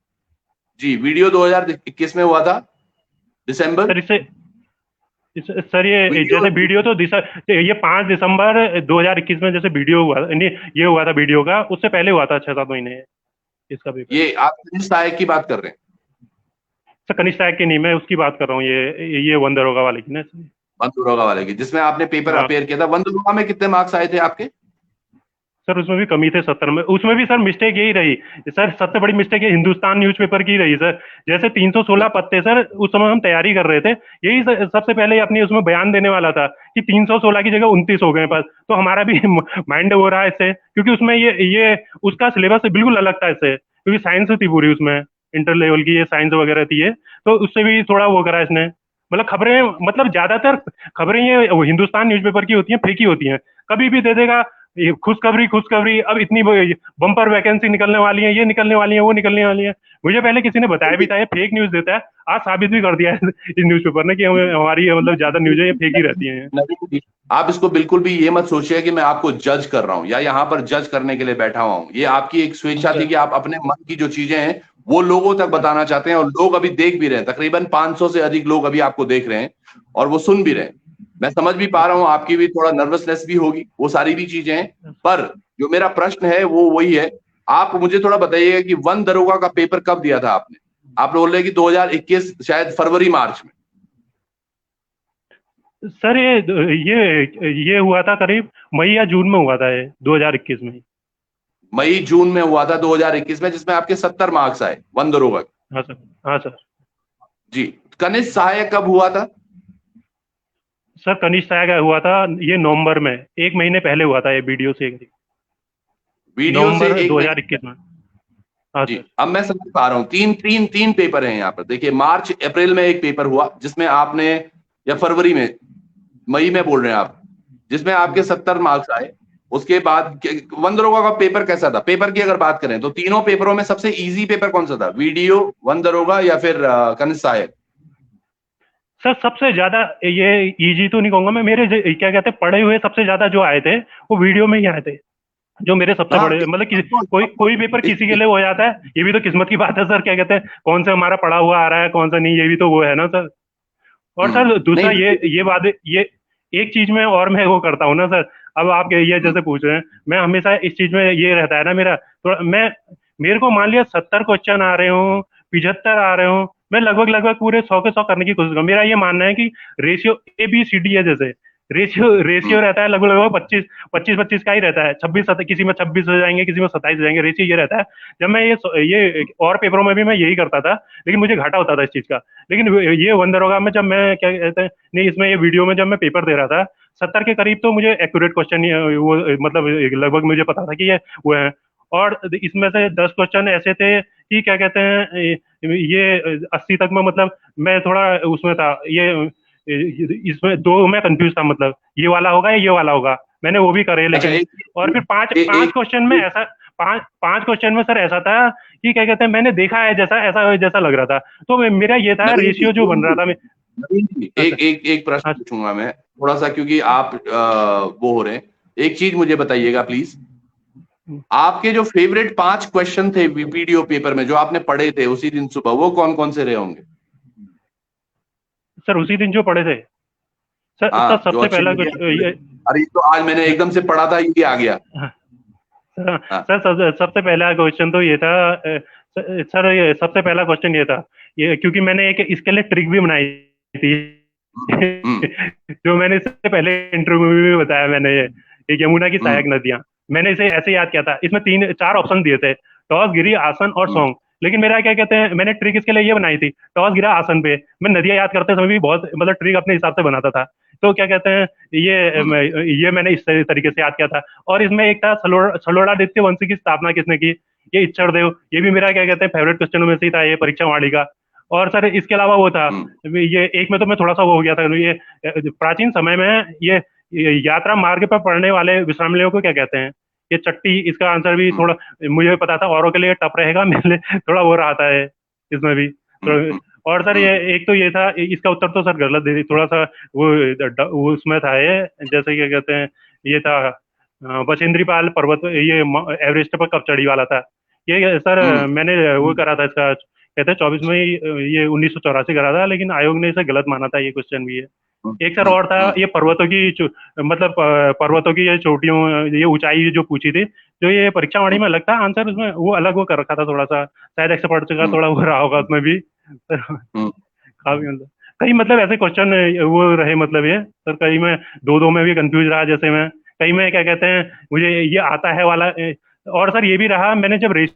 [SPEAKER 1] जी वीडियो 2021 में हुआ था, दिसंबर।
[SPEAKER 2] सर सर ये
[SPEAKER 1] वीडियो।
[SPEAKER 2] जैसे वीडियो तो ये 5 दिसंबर 2021 में जैसे वीडियो हुआ नहीं, ये हुआ था वीडियो का, उससे पहले हुआ था 6-7 महीने इसका पेपर।
[SPEAKER 1] ये आप किस सहायक की बात कर रहे हैं?
[SPEAKER 2] सर कनिष्ठ नायक की नहीं, मैं उसकी बात कर रहा हूँ, ये वन दरोगा वाले की ना।
[SPEAKER 1] वन दरोगा वाले की, जिसमें आपने पेपर
[SPEAKER 2] हाँ
[SPEAKER 1] अपेयर किया था। वन दरोगा में कितने मार्क्स आए थे आपके?
[SPEAKER 2] सर उसमें भी कमी थे 70 में, उसमें भी सर मिस्टेक यही रही। सर सबसे बड़ी मिस्टेक ये हिंदुस्तान न्यूज़पेपर की रही सर। जैसे 316 पत्ते सर, उस समय हम तैयारी कर रहे थे, यही सबसे पहले अपनी उसमें बयान देने वाला था कि 316 की जगह 29 हो गए पास। तो हमारा भी माइंड हो रहा है इससे, क्योंकि उसमें ये उसका सिलेबस बिल्कुल अलग था इससे, क्योंकि साइंस थी पूरी उसमें, इंटर लेवल की ये साइंस वगैरह थी ये। तो उससे भी थोड़ा वो करा इसने, मतलब खबरें, मतलब ज्यादातर खबरें ये वो हिंदुस्तान न्यूज़पेपर की होती हैं, फेक ही होती हैं। कभी भी दे देगा ये खुशखबरी खुशखबरी, अब इतनी बम्पर वैकेंसी निकलने वाली है, ये निकलने वाली है, वो निकलने वाली है। मुझे पहले किसी ने बताया भी था ये फेक न्यूज देता है, आज साबित भी कर दिया है इस न्यूज़पेपर ने कि हमारी मतलब ज्यादा न्यूज़ें ये फेक ही रहती हैं।
[SPEAKER 1] नवीन जी, आप इसको बिल्कुल भी ये मत सोचिए कि मैं आपको जज कर रहा हूं या यहाँ पर जज करने के लिए बैठा हुआ हूं। ये आपकी एक स्वेच्छा
[SPEAKER 2] अच्छा।
[SPEAKER 1] थी कि आप अपने मन की जो चीजें हैं वो लोगों तक बताना चाहते हैं, और लोग अभी देख भी रहे हैं, तकरीबन 500 से अधिक लोग अभी आपको देख रहे हैं और वो सुन भी रहे हैं। मैं समझ भी पा रहा
[SPEAKER 2] अच्छा।
[SPEAKER 1] हूँ, आपकी भी थोड़ा नर्वसनेस भी होगी, वो सारी भी चीजें हैं। पर जो मेरा प्रश्न है वो वही है, आप मुझे थोड़ा बताइएगा कि वन दरोगा का पेपर कब दिया था आपने? आप बोल रहे हैं कि 2021 शायद फरवरी मार्च में।
[SPEAKER 2] सर ये हुआ था करीब मई या जून में हुआ था ये 2021 में।
[SPEAKER 1] मई जून में हुआ था 2021 में, जिसमें आपके 70 मार्क्स आए वन दरोगा के।
[SPEAKER 2] हाँ सर। हाँ सर।
[SPEAKER 1] जी। कनिष्ठ सहायक कब हुआ था?
[SPEAKER 2] सर कनिष्ठ का हुआ था ये नवंबर में, एक महीने पहले हुआ था ये वीडियो से,
[SPEAKER 1] वीडियो से
[SPEAKER 2] नवंबर
[SPEAKER 1] एक महीने
[SPEAKER 2] 2021 में। हाँ
[SPEAKER 1] जी
[SPEAKER 2] सर।
[SPEAKER 1] अब मैं समझ पा रहा हूँ। तीन तीन तीन पेपर हैं यहाँ पर। देखिए मार्च अप्रैल में एक पेपर हुआ जिसमें आपने, या फरवरी में, मई में बोल रहे हैं आप, जिसमें आपके 70 मार्क्स आए। उसके बाद वन दरोगा का पेपर कैसा था? पेपर की अगर बात करें तो तीनों पेपरों में सबसे इजी पेपर कौन सा था? वीडियो, वन दरोगा या फिर कनिष्ठ सहायक?
[SPEAKER 2] सर सबसे ज्यादा ये इजी तो नहीं कहूंगा मैं, मेरे क्या कहते हैं पढ़े हुए सबसे ज्यादा जो आए थे वो वीडियो में ही आए थे, जो मेरे सबसे
[SPEAKER 1] हाँ
[SPEAKER 2] बड़े मतलब कोई कोई पेपर
[SPEAKER 1] ऑफकोर्स
[SPEAKER 2] किसी के लिए हो जाता है, ये भी तो किस्मत की बात है सर। क्या कहते हैं कौन सा हमारा पढ़ा हुआ आ रहा है कौन सा नहीं, ये भी तो वो है ना सर। और सर दूसरा
[SPEAKER 1] नहीं
[SPEAKER 2] ये बात, ये एक चीज में और मैं वो करता हूँ ना सर। अब आप ये जैसे पूछ रहे हैं, मैं हमेशा इस चीज में ये रहता है ना मेरा, तो मैं, मेरे को मान लिया 70 क्वेश्चन आ रहे हो, 75 आ रहे हो, मैं लगभग लगभग पूरे 100 के 100 करने की कोशिश करूँ। मेरा ये मानना है कि रेशियो ABCD है, जैसे रेशियो रेशियो रहता है लगभग लगभग 25 25 का ही रहता है। 26 किसी में 26 हो जाएंगे, किसी में 27 हो जाएंगे, रेशियो ये रहता है। जब मैं ये और पेपरों में भी मैं यही करता था, लेकिन मुझे घाटा होता था इस चीज का। लेकिन ये वन दरोगा में जब मैं क्या कहते हैं, नहीं इसमें ये वीडियो में जब मैं पेपर दे रहा था, 70 के करीब तो मुझे एक्यूरेट क्वेश्चन वो मतलब लगभग मुझे पता था कि ये वो है। और इसमें से 10 क्वेश्चन ऐसे थे कि क्या कहते हैं ये 80 तक में, मतलब मैं थोड़ा उसमें था ये, इसमें दो में कंफ्यूज था, मतलब ये वाला होगा या ये वाला होगा, मैंने वो भी करे।
[SPEAKER 1] अच्छा
[SPEAKER 2] लेकिन और फिर पांच पांच क्वेश्चन में ऐसा, पांच क्वेश्चन में सर ऐसा था कि क्या कहते हैं मैंने देखा है जैसा, ऐसा जैसा लग रहा था। तो मेरा ये था
[SPEAKER 1] नवीन जी,
[SPEAKER 2] रेशियो जो बन रहा था। मैं
[SPEAKER 1] नवीन जी,
[SPEAKER 2] अच्छा।
[SPEAKER 1] एक एक एक प्रश्न
[SPEAKER 2] हाँ।
[SPEAKER 1] पूछूंगा मैं थोड़ा सा, क्योंकि आप वो हो रहे हैं। एक चीज मुझे बताइएगा प्लीज, आपके जो फेवरेट 5 क्वेश्चन थे वीडियो पेपर में जो आपने पढ़े थे उसी दिन सुबह, वो कौन कौन से रहे होंगे?
[SPEAKER 2] सर उसी दिन जो पढ़े थे सर
[SPEAKER 1] हाँ जो
[SPEAKER 2] सबसे
[SPEAKER 1] अच्छे
[SPEAKER 2] पहला
[SPEAKER 1] लगे
[SPEAKER 2] कुछ
[SPEAKER 1] आपको
[SPEAKER 2] ये,
[SPEAKER 1] लगे। अरे ये तो आज मैंने एकदम से पढ़ा था, ये आ गया।
[SPEAKER 2] हाँ, सर
[SPEAKER 1] हाँ।
[SPEAKER 2] सबसे पहला क्वेश्चन तो ये था सर ये सबसे पहला क्वेश्चन ये था, ये क्योंकि मैंने एक इसके लिए ट्रिक भी बनाई थी
[SPEAKER 1] हम्म
[SPEAKER 2] जो मैंने इससे पहले इंटरव्यू में भी बताया मैंने, ये यमुना की
[SPEAKER 1] हम्म
[SPEAKER 2] सहायक नदियां। मैंने इसे ऐसे याद किया था, इसमें तीन चार ऑप्शन दिए थे, टॉस, गिरी, आसन और
[SPEAKER 1] हम्म
[SPEAKER 2] सॉन्ग। लेकिन मेरा क्या कहते हैं, मैंने ट्रिक इसके लिए ये बनाई थी, टॉस गिरा आसन पे। मैं नदियां याद करते समय भी बहुत मतलब ट्रिक अपने हिसाब से बनाता था। तो क्या कहते हैं
[SPEAKER 1] हम्म
[SPEAKER 2] ये मैंने इस तरीके से याद किया था। और इसमें एक था सलोड़ादित्य वंश की स्थापना किसने की, ये इच्छर देव। ये भी मेरा क्या कहते हैं फेवरेट क्वेश्चनों में से ही था, ये परीक्षा वाणी का। और सर इसके अलावा वो था,
[SPEAKER 1] हम्म
[SPEAKER 2] ये एक में तो मैं थोड़ा सा वो हो गया था, ये प्राचीन समय में ये यात्रा मार्ग पर पड़ने वाले विश्रामलयों को क्या कहते हैं? ये चट्टी, इसका आंसर भी
[SPEAKER 1] हम्म
[SPEAKER 2] थोड़ा मुझे पता था, औरों के लिए टफ रहेगा, मेरे लिए थोड़ा वो रहा था है इसमें भी
[SPEAKER 1] हम्म
[SPEAKER 2] तो।
[SPEAKER 1] हम्म
[SPEAKER 2] और सर ये एक तो ये था, इसका उत्तर तो सर गलत दे दी थोड़ा सा, वो उसमें था ये, जैसे क्या कहते हैं, ये था बचेंद्री पाल पर्वत, ये एवरेस्ट पर कब चढ़ी वाला था। ये सर
[SPEAKER 1] हम्म
[SPEAKER 2] मैंने वो करा था इसका, कहते हैं 24 में ये 1984 करा था, लेकिन आयोग ने इसे गलत माना था, ये क्वेश्चन भी है।
[SPEAKER 1] हम्म
[SPEAKER 2] एक सर और था,
[SPEAKER 1] हम्म
[SPEAKER 2] ये पर्वतों की मतलब पर्वतों की ये चोटियों, ये ऊंचाई जो पूछी थी, जो ये परीक्षा वाणी में अलग था आंसर, उसमें वो अलग वो कर रखा था थोड़ा सा, शायद 100 का
[SPEAKER 1] हम्म
[SPEAKER 2] थोड़ा वो रहा होगा उसमें भी
[SPEAKER 1] हम्म
[SPEAKER 2] काफी मतलब कई मतलब ऐसे क्वेश्चन वो रहे, मतलब ये सर कई में दो दो में भी कंफ्यूज रहा, जैसे मैं कई में क्या कहते हैं मुझे ये आता है वाला और सर ये भी रहा, मैंने जब रेस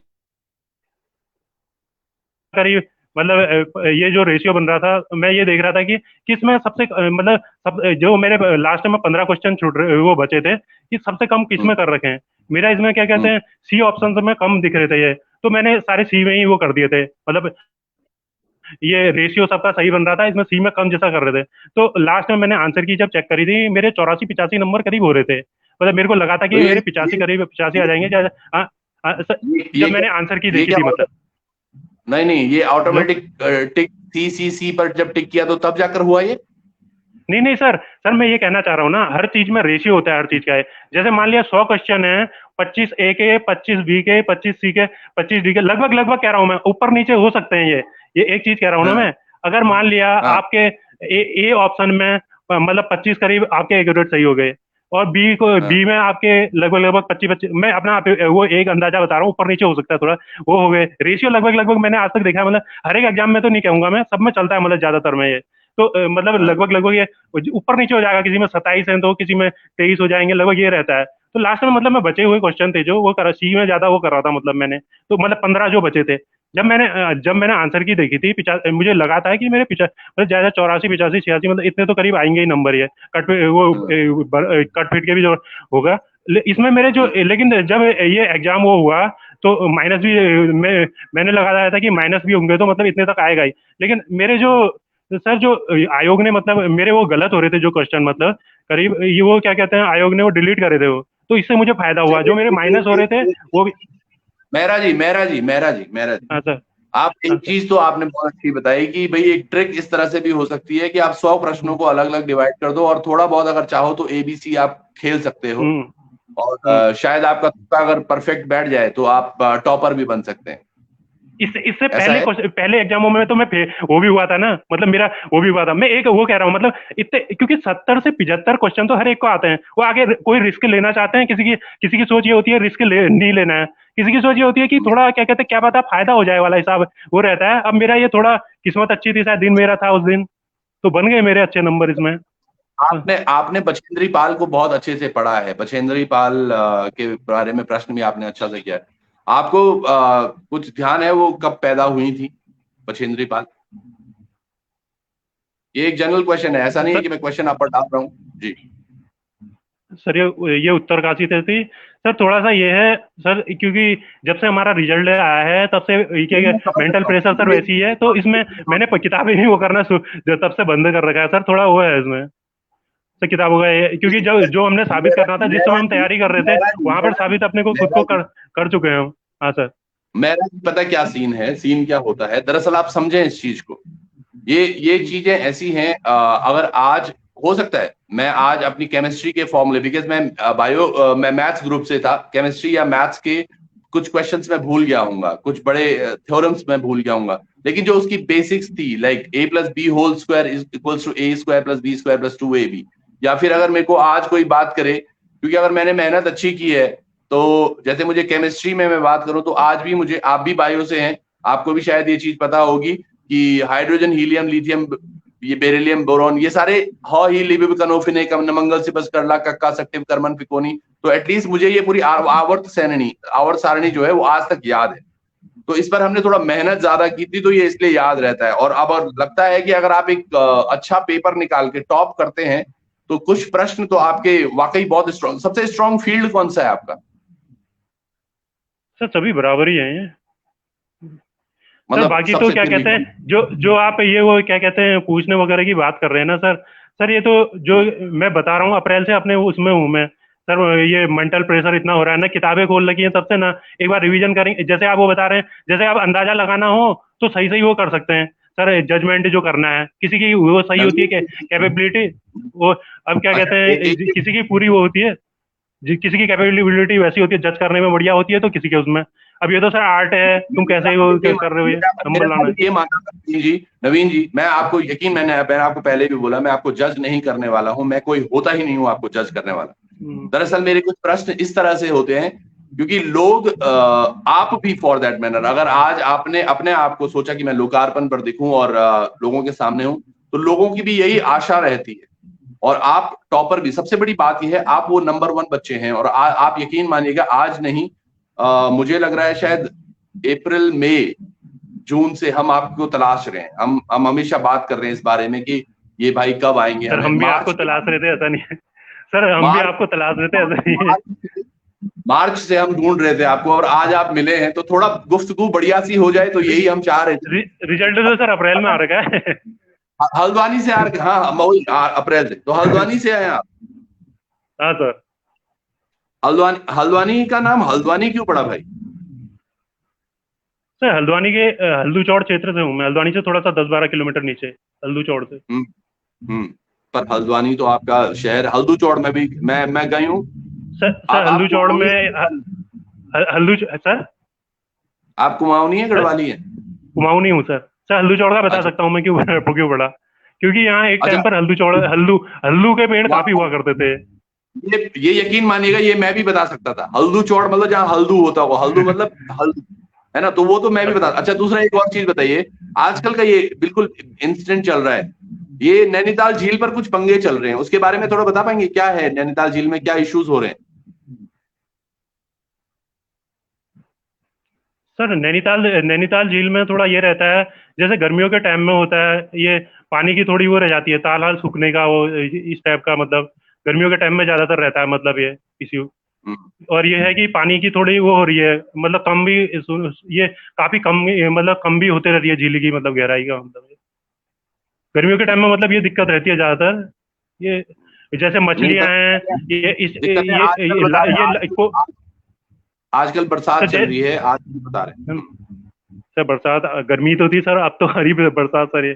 [SPEAKER 2] करी, मतलब ये जो रेशियो बन रहा था, मैं ये देख रहा था कि किसमें सबसे मतलब सब जो मेरे लास्ट में 15 क्वेश्चन छूट रहे वो बचे थे, कि सबसे कम
[SPEAKER 1] हम्म
[SPEAKER 2] किसमें कर रखे हैं। मेरा इसमें क्या कहते
[SPEAKER 1] हम्म
[SPEAKER 2] हैं सी ऑप्शन में कम दिख रहे थे ये, तो मैंने सारे सी में ही वो कर दिए थे, मतलब ये रेशियो सबका सही बन रहा था, इसमें सी में कम जैसा कर रहे थे। तो लास्ट में मैंने आंसर की जब चेक करी थी, मेरे 84 85 नंबर करीब हो रहे थे, मतलब मेरे को लगा था
[SPEAKER 1] तो
[SPEAKER 2] कि मेरे 85 करीब 85 आ जाएंगे जब
[SPEAKER 1] ये क्या,
[SPEAKER 2] मैंने आंसर की
[SPEAKER 1] ये
[SPEAKER 2] देखी
[SPEAKER 1] क्या
[SPEAKER 2] थी मतलब।
[SPEAKER 1] नहीं नहीं, ये
[SPEAKER 2] हेलो।
[SPEAKER 1] ऑटोमेटिक टिक सी पर जब टिक किया तो तब जाकर हुआ ये?
[SPEAKER 2] नहीं नहीं सर, सर मैं ये कहना चाह रहा हूँ ना, हर चीज में रेशियो होता है, हर चीज का है। जैसे मान लिया 100 क्वेश्चन है, 25 A के, 25 B के, 25 C के, 25 D के, लगभग लगभग कह रहा हूँ मैं, ऊपर नीचे हो सकते हैं ये एक चीज कह रहा हूँ ना
[SPEAKER 1] हाँ
[SPEAKER 2] मैं। अगर मान लिया
[SPEAKER 1] हाँ
[SPEAKER 2] आपके ए ऑप्शन में मतलब 25 करीब आपके एक्यूरेट सही हो गए, और
[SPEAKER 1] हाँ
[SPEAKER 2] बी में आपके लगभग लगभग 25 25, मैं अपना वो एक अंदाजा बता रहा हूँ, ऊपर नीचे हो सकता है थोड़ा, वो हो गए। रेशियो लगभग लगभग मैंने आज तक देखा है, मतलब हर एक एग्जाम में तो नहीं कहूंगा मैं, सब में चलता है, मतलब ज्यादातर में ये। तो मतलब
[SPEAKER 1] हाँ
[SPEAKER 2] लगभग लगभग ये ऊपर नीचे हो जाएगा, किसी में 27 है तो किसी में 23 हो जाएंगे, लगभग ये रहता है। तो लास्ट में मतलब मैं बचे हुए क्वेश्चन थे जो वो कर सी में ज्यादा वो कर रहा था, मतलब मैंने तो मतलब 15 जो बचे थे, जब मैंने आंसर की देखी थी, मुझे लगा था कि मेरे मतलब ज्यादा 84 85 86 मतलब इतने तो करीब आएंगे ही नंबर, ये
[SPEAKER 1] हाँ
[SPEAKER 2] कट फिट के भी जो होगा। इसमें मेरे जो,
[SPEAKER 1] हम्म
[SPEAKER 2] लेकिन जब ये एग्जाम वो हुआ, तो माइनस भी मैंने लगाया था कि माइनस भी होंगे तो मतलब इतने तक आएगा ही। लेकिन मेरे जो सर जो आयोग ने मतलब मेरे वो गलत हो रहे थे जो क्वेश्चन, मतलब करीब ये वो क्या कहते हैं, आयोग ने वो डिलीट करे थे वो, तो इससे मुझे फायदा हुआ। जो मेरे माइनस हो रहे थे वो भी।
[SPEAKER 1] मेहरा जी, मेहरा जी, मेहरा जी, मेहरा जी,
[SPEAKER 2] हाँ सर।
[SPEAKER 1] आप
[SPEAKER 2] हाँ
[SPEAKER 1] एक
[SPEAKER 2] सर।
[SPEAKER 1] चीज तो आपने बहुत अच्छी बताई कि भाई एक ट्रिक इस तरह से भी हो सकती है कि आप 100 प्रश्नों को अलग अलग डिवाइड कर दो और थोड़ा बहुत अगर चाहो तो एबीसी आप खेल सकते हो।
[SPEAKER 2] हम्म।
[SPEAKER 1] और
[SPEAKER 2] हम्म।
[SPEAKER 1] शायद आपका तुक्का अगर परफेक्ट बैठ जाए तो आप टॉपर भी बन सकते हैं।
[SPEAKER 2] इससे
[SPEAKER 1] ऐसा है?
[SPEAKER 2] पहले एग्जामों में तो वो भी हुआ था ना, मतलब मेरा वो भी हुआ था। मैं एक वो कह रहा हूँ मतलब इतने, क्योंकि 70 से 75 क्वेश्चन तो हर एक को आते हैं। वो आगे कोई रिस्क लेना चाहते हैं, किसी की सोच ये होती है रिस्क नहीं लेना है, किसी की सोच ये होती है कि थोड़ा क्या कहते हैं, क्या पता फायदा हो जाए वाला हिसाब वो रहता है। अब मेरा ये थोड़ा किस्मत अच्छी थी, शायद दिन मेरा था उस दिन, तो बन गए मेरे अच्छे नंबर इसमें। हाँ।
[SPEAKER 1] आपने आपने बछेंद्री पाल को बहुत अच्छे से पढ़ा है। बछेंद्री पाल के बारे में प्रश्न भी आपने अच्छा से किया है। आपको कुछ ध्यान है वो कब पैदा हुई थी, बछेंद्री पाल? ये एक जनरल क्वेश्चन है, ऐसा नहीं है
[SPEAKER 2] सर
[SPEAKER 1] कि मैं क्वेश्चन आप पर डाल रहा हूँ जी।
[SPEAKER 2] सर ये उत्तरकाशी से थी सर। थोड़ा सा ये है सर, क्योंकि जब से हमारा रिजल्ट आया है तब से
[SPEAKER 1] नहीं,
[SPEAKER 2] क्या
[SPEAKER 1] मैं समझ
[SPEAKER 2] मेंटल
[SPEAKER 1] सकता हूँ।
[SPEAKER 2] प्रेशर सर वैसी है, तो इसमें मैंने किताबें ही वो करना तब से बंद कर रखा है सर। थोड़ा वो है इसमें सर, किताबों का क्योंकि जो हमने साबित
[SPEAKER 1] मेरा
[SPEAKER 2] करना था, जिस समय
[SPEAKER 1] मेरा
[SPEAKER 2] हम
[SPEAKER 1] जी,
[SPEAKER 2] तैयारी कर रहे थे,
[SPEAKER 1] मेरा जी,
[SPEAKER 2] वहां पर
[SPEAKER 1] मेरा
[SPEAKER 2] साबित अपने को खुद
[SPEAKER 1] मेरा
[SPEAKER 2] को
[SPEAKER 1] जी,
[SPEAKER 2] कर चुके हैं हम। हाँ सर।
[SPEAKER 1] मेरा जी, पता क्या सीन है, सीन क्या होता है दरअसल, आप समझें इस चीज को। ये चीजें ऐसी हैं, अगर आज हो सकता है मैं आज अपनी केमिस्ट्री के फॉर्मूले, बिकॉज मैं मैं मैथ्स ग्रुप से था, केमिस्ट्री या मैथ्स के कुछ क्वेश्चंस मैं भूल गया हूँगा, कुछ बड़े थ्योरम्स मैं भूल गया हूँगा, लेकिन जो उसकी बेसिक्स थी, like a plus b whole square is equals to a square plus b square plus 2ab, या फिर अगर मेरे को आज कोई बात करे, क्योंकि अगर मैंने मेहनत अच्छी की है, तो जैसे मुझे केमिस्ट्री में मैं बात करूं तो आज भी मुझे, आप भी बायो से हैं, आपको भी शायद ये चीज पता होगी कि हाइड्रोजन, हीलियम, लिथियम, ये बेरिलियम, बोरॉन, ये सारे ह ही लिबिब कनोफिने कमनमंगल सिपस करला कक्का सक्टिव कर्मन फिकोनी, तो एटलीस्ट मुझे ये पूरी आवर्त सारणी जो है वो आज तक याद है। तो इस पर हमने थोड़ा मेहनत ज्यादा की थी, तो ये इसलिए याद रहता है। और अब और लगता है कि अगर आप एक अच्छा पेपर निकाल के टॉप करते हैं तो कुछ प्रश्न तो आपके वाकई बहुत स्ट्रॉन्ग। सबसे स्ट्रॉन्ग फील्ड कौन सा है आपका?
[SPEAKER 2] सर सभी बराबर ही है ये सर।
[SPEAKER 1] मतलब
[SPEAKER 2] बाकी तो
[SPEAKER 1] सबसे
[SPEAKER 2] क्या
[SPEAKER 1] फिर भी
[SPEAKER 2] कहते हैं, जो जो आप ये वो क्या कहते हैं पूछने वगैरह की बात कर रहे हैं ना सर। सर ये तो जो मैं बता रहा हूँ, अप्रैल से अपने उसमें हूँ मैं सर। ये मेंटल प्रेशर इतना हो रहा है ना, किताबें खोल रखी हैं तब से ना। एक बार रिवीजन करेंगे, जैसे आप वो बता रहे हैं, जैसे आप अंदाजा लगाना हो तो सही सही वो कर सकते हैं सर। जजमेंट जो करना है किसी की वो सही होती है,
[SPEAKER 1] नवीन
[SPEAKER 2] कैपेबिलिटी वो। अब क्या
[SPEAKER 1] अच्छा
[SPEAKER 2] कहते हैं, किसी की पूरी वो होती है, किसी की कैपेबिलिटी वैसी होती है, जज करने में बढ़िया होती है, तो किसी के उसमें। अब ये तो सर आर्ट है, तुम कैसे ही वो कर रहे हो, ये नंबर
[SPEAKER 1] मेरा
[SPEAKER 2] लाना है।
[SPEAKER 1] ये मानना था नवीन जी, नवीन जी, मैं आपको यकीन, मैंने आपको पहले भी बोला, मैं आपको जज नहीं करने वाला हूं, मैं कोई होता ही नहीं हूं आपको जज करने वाला।
[SPEAKER 2] हम्म।
[SPEAKER 1] दरअसल मेरे कुछ प्रश्न इस तरह से होते हैं, क्योंकि लोग आप भी फॉर दैट मैटर, अगर आज आपने अपने आप को सोचा कि मैं लोकार्पण पर दिखूं और लोगों के सामने हूं, तो लोगों की भी यही आशा रहती है। और आप टॉपर भी, सबसे बड़ी बात यह है आप वो नंबर 1 बच्चे हैं। और आप यकीन मानिएगा, आज नहीं, मुझे लग रहा है शायद अप्रैल मई जून से हम आपको तलाश रहे हैं। हम हमेशा बात कर रहे हैं इस बारे में कि ये भाई कब आएंगे,
[SPEAKER 2] सर
[SPEAKER 1] हमें
[SPEAKER 2] हम भी आपको
[SPEAKER 1] मार्च में,
[SPEAKER 2] तलाश रहे थे, ऐसा नहीं है सर। हम भी
[SPEAKER 1] मार्च
[SPEAKER 2] आपको तलाश रहे थे, ऐसा नहीं है।
[SPEAKER 1] मार्च मार्च से हम ढूंढ रहे थे आपको, और आज आप मिले हैं, तो थोड़ा गुफ्तगू बढ़िया सी हो जाए, तो यही हम चाह रहे थे।
[SPEAKER 2] रिजल्ट तो सर अप्रैल में आ रखा है
[SPEAKER 1] हल्द्वानी से आ रहे, हाँ हम वही अप्रैल से, तो हल्द्वानी से आए आप?
[SPEAKER 2] हाँ सर।
[SPEAKER 1] हल्द्वानी, हल्द्वानी का नाम हल्द्वानी क्यों पड़ा भाई?
[SPEAKER 2] सर हल्द्वानी के हल्दू चौड़ क्षेत्र से हूँ मैं। हल्द्वानी से थोड़ा सा 10-12 किलोमीटर नीचे, हल्दू चौड़ से।
[SPEAKER 1] हम्म हम्म पर हल्द्वानी तो आपका शहर, हल्दू चौड़ में भी मैं गई हूँ।
[SPEAKER 2] सर हल्दू
[SPEAKER 1] आप
[SPEAKER 2] चौड़
[SPEAKER 1] कुमाऊनी
[SPEAKER 2] में
[SPEAKER 1] है?
[SPEAKER 2] सर
[SPEAKER 1] आप कुमाऊनी है,
[SPEAKER 2] सर
[SPEAKER 1] गढ़वाली है?
[SPEAKER 2] कुमाऊं नहीं हूँ सर। सर हल्दू चौड़ का बता
[SPEAKER 1] अच्छा
[SPEAKER 2] सकता हूँ मैं, क्यों पड़ा। क्योंकि यहाँ एक
[SPEAKER 1] अच्छा।
[SPEAKER 2] टाइम पर हल्दू चौड़, हल्दू हल्दू के पेड़ काफी
[SPEAKER 1] वाह,
[SPEAKER 2] हुआ करते थे
[SPEAKER 1] ये यकीन मानिएगा, ये मैं भी बता सकता था। हल्दू चौड़ मतलब जहाँ हल्दू होता होगा, हल्दू मतलब हल्दू, है ना? तो वो तो मैं भी बता।
[SPEAKER 2] अच्छा।
[SPEAKER 1] अच्छा, दूसरा एक और चीज बताइए, आजकल का ये बिल्कुल इंसिडेंट चल रहा है, ये नैनीताल झील पर कुछ पंगे चल रहे हैं, उसके बारे में थोड़ा बता पाएंगे? क्या है नैनीताल झील में, क्या इश्यूज हो रहे हैं?
[SPEAKER 2] सर नैनीताल नैनीताल झील में थोड़ा ये रहता है, जैसे गर्मियों के टाइम में होता है ये, पानी की थोड़ी वो रह जाती है, ताल हाल सूखने का वो इस टाइप का, मतलब गर्मियों के टाइम में ज्यादातर रहता है, मतलब ये इश्यू। और ये है कि पानी की थोड़ी वो हो रही है, मतलब कम भी, ये काफी कम, मतलब कम भी होते रहती है झील की मतलब गहराई का, मतलब गर्मियों के टाइम में मतलब ये दिक्कत रहती है ज्यादातर। ये जैसे
[SPEAKER 1] नहीं,
[SPEAKER 2] मछलियां हैं, ये इस
[SPEAKER 1] दिक्कतें आजकल बता रहे हैं, आजकल बरसात चल रही है, आज बता रहे हैं।
[SPEAKER 2] सर बरसात, गर्मी तो थी सर, अब तो हरी बरसात सर।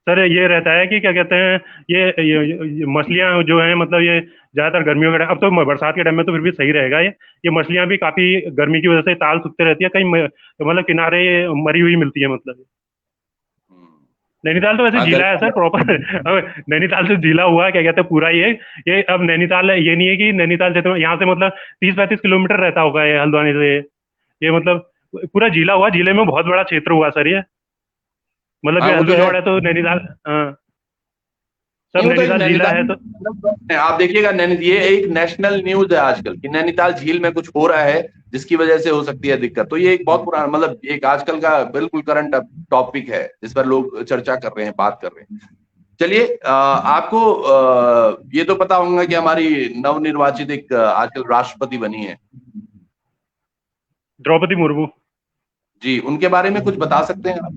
[SPEAKER 2] सर ये रहता है कि क्या कहते हैं, ये मछलियां जो हैं, मतलब ये ज्यादातर गर्मियों के टाइम, अब तो बरसात के टाइम में तो फिर भी सही रहेगा। ये मछलियां भी काफी गर्मी की वजह से ताल सूखते रहती है, कहीं मतलब किनारे मरी हुई मिलती है मतलब। नैनीताल तो वैसे
[SPEAKER 1] हाँ,
[SPEAKER 2] जिला है सर प्रॉपर। अब नैनीताल से जिला हुआ, क्या कहते हैं, पूरा ये अब नैनीताल ये नहीं है कि नैनीताल क्षेत्र में यहाँ से मतलब 30-35 किलोमीटर रहता होगा ये हल्द्वानी से। ये मतलब पूरा जिला हुआ, जिले में बहुत बड़ा क्षेत्र हुआ सर ये, मतलब
[SPEAKER 1] हाँ,
[SPEAKER 2] ये
[SPEAKER 1] वो तो
[SPEAKER 2] हल्द्वानी
[SPEAKER 1] है।
[SPEAKER 2] वाला तो नैनीताल, हाँ सब
[SPEAKER 1] नहीं, वो तो एक
[SPEAKER 2] नैनीताल जिला है तो।
[SPEAKER 1] नैनीताल, आप देखिएगा ये एक नेशनल न्यूज है आजकल कि नैनीताल झील में कुछ हो रहा है जिसकी वजह से हो सकती है दिक्कत। तो ये एक बहुत पुराना, मतलब एक आजकल का बिल्कुल करंट टॉपिक है जिस पर लोग चर्चा कर रहे हैं, बात कर रहे हैं। चलिए, आपको ये तो पता होगा कि हमारी नवनिर्वाचित एक आजकल राष्ट्रपति बनी है।
[SPEAKER 2] द्रौपदी मुर्मू।
[SPEAKER 1] जी, उनके बारे में कुछ बता सकते हैं आप,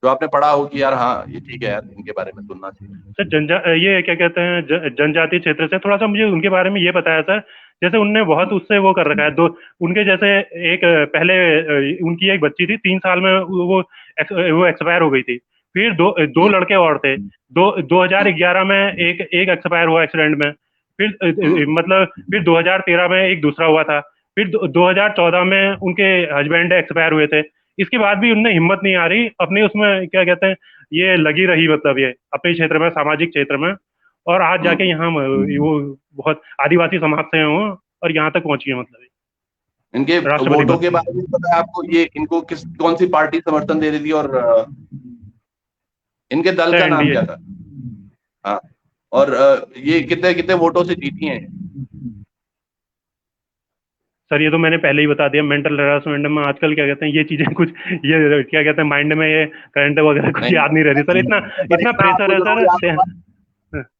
[SPEAKER 1] जो आपने पढ़ा हो कि यार हाँ ये ठीक है यार, इनके बारे में सुनना चाहिए।
[SPEAKER 2] सर ये क्या कहते हैं, जनजातीय क्षेत्र से थोड़ा सा मुझे उनके बारे में ये बताया सर। जैसे उनने बहुत उससे वो कर रखा है, दो उनके जैसे एक पहले उनकी एक बच्ची थी, 3 साल में वो एक्सपायर हो गई थी। फिर दो
[SPEAKER 1] हम्म,
[SPEAKER 2] लड़के और थे। 2011 में एक एक एक्सपायर हुआ एक्सीडेंट में। फिर
[SPEAKER 1] हम्म,
[SPEAKER 2] मतलब फिर 2013 में एक दूसरा हुआ था। फिर 2014 में उनके हस्बैंड एक्सपायर हुए थे। इसके बाद भी उनने हिम्मत नहीं आ रही अपनी उसमें, क्या कहते हैं, ये लगी रही, मतलब ये अपने क्षेत्र में, सामाजिक क्षेत्र में। और आज जाके
[SPEAKER 1] हम्म।
[SPEAKER 2] यहाँ वो बहुत आदिवासी समाज से हैं वो, और यहाँ तक पहुंची है मतलब
[SPEAKER 1] इनके
[SPEAKER 2] राष्ट्रपति
[SPEAKER 1] वोटों
[SPEAKER 2] पद
[SPEAKER 1] के
[SPEAKER 2] पे।
[SPEAKER 1] बारे में पता है आपको, ये इनको कौन सी पार्टी समर्थन दे रही थी, और इनके दल
[SPEAKER 2] सर
[SPEAKER 1] का नाम
[SPEAKER 2] एनडीए।
[SPEAKER 1] क्या था? हाँ, और ये कितने कितने वोटों से जीती हैं?
[SPEAKER 2] सर ये तो मैंने पहले ही बता दिया, मेंटल हरासमेंट में आजकल क्या कहते हैं ये चीजें कुछ, ये क्या कहते हैं माइंड में, ये करंट वगैरह कुछ
[SPEAKER 1] नहीं,
[SPEAKER 2] याद नहीं रहती सर, इतना
[SPEAKER 1] पर
[SPEAKER 2] इतना
[SPEAKER 1] इतना
[SPEAKER 2] प्रेशर
[SPEAKER 1] आपको
[SPEAKER 2] है
[SPEAKER 1] जरूर
[SPEAKER 2] सर।
[SPEAKER 1] याद होगा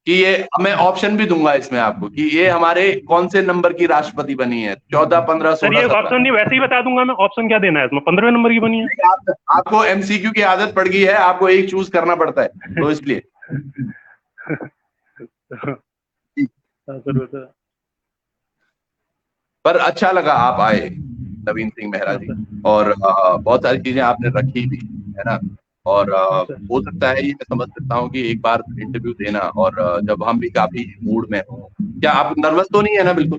[SPEAKER 1] कि ये, मैं ऑप्शन भी दूंगा इसमें आपको कि ये हमारे कौन से नंबर की राष्ट्रपति बनी है, 14, 15,
[SPEAKER 2] सर
[SPEAKER 1] 16,
[SPEAKER 2] ये
[SPEAKER 1] 17।
[SPEAKER 2] ऑप्शन नहीं, वैसे ही बता दूंगा मैं, ऑप्शन क्या देना है इसमें, 15वें नंबर की बनी है।
[SPEAKER 1] नहीं, आपको एमसीक्यू की आदत पड़ गई है, आपको एक चूज करना पड़ता है, तो इसलिए।
[SPEAKER 2] हाँ सर वो तो।
[SPEAKER 1] पर अच्छा लगा आप आए, नवीन सिंह मेहरा
[SPEAKER 2] हाँ
[SPEAKER 1] जी।
[SPEAKER 2] सर।
[SPEAKER 1] और बहुत सारी चीजें आपने रखी भी, है ना। और
[SPEAKER 2] हाँ सर।
[SPEAKER 1] हो सकता है, ये मैं समझ सकता हूँ कि एक बार इंटरव्यू देना, और जब हम भी काफी मूड में हो। क्या आप नर्वस तो नहीं है ना, बिल्कुल?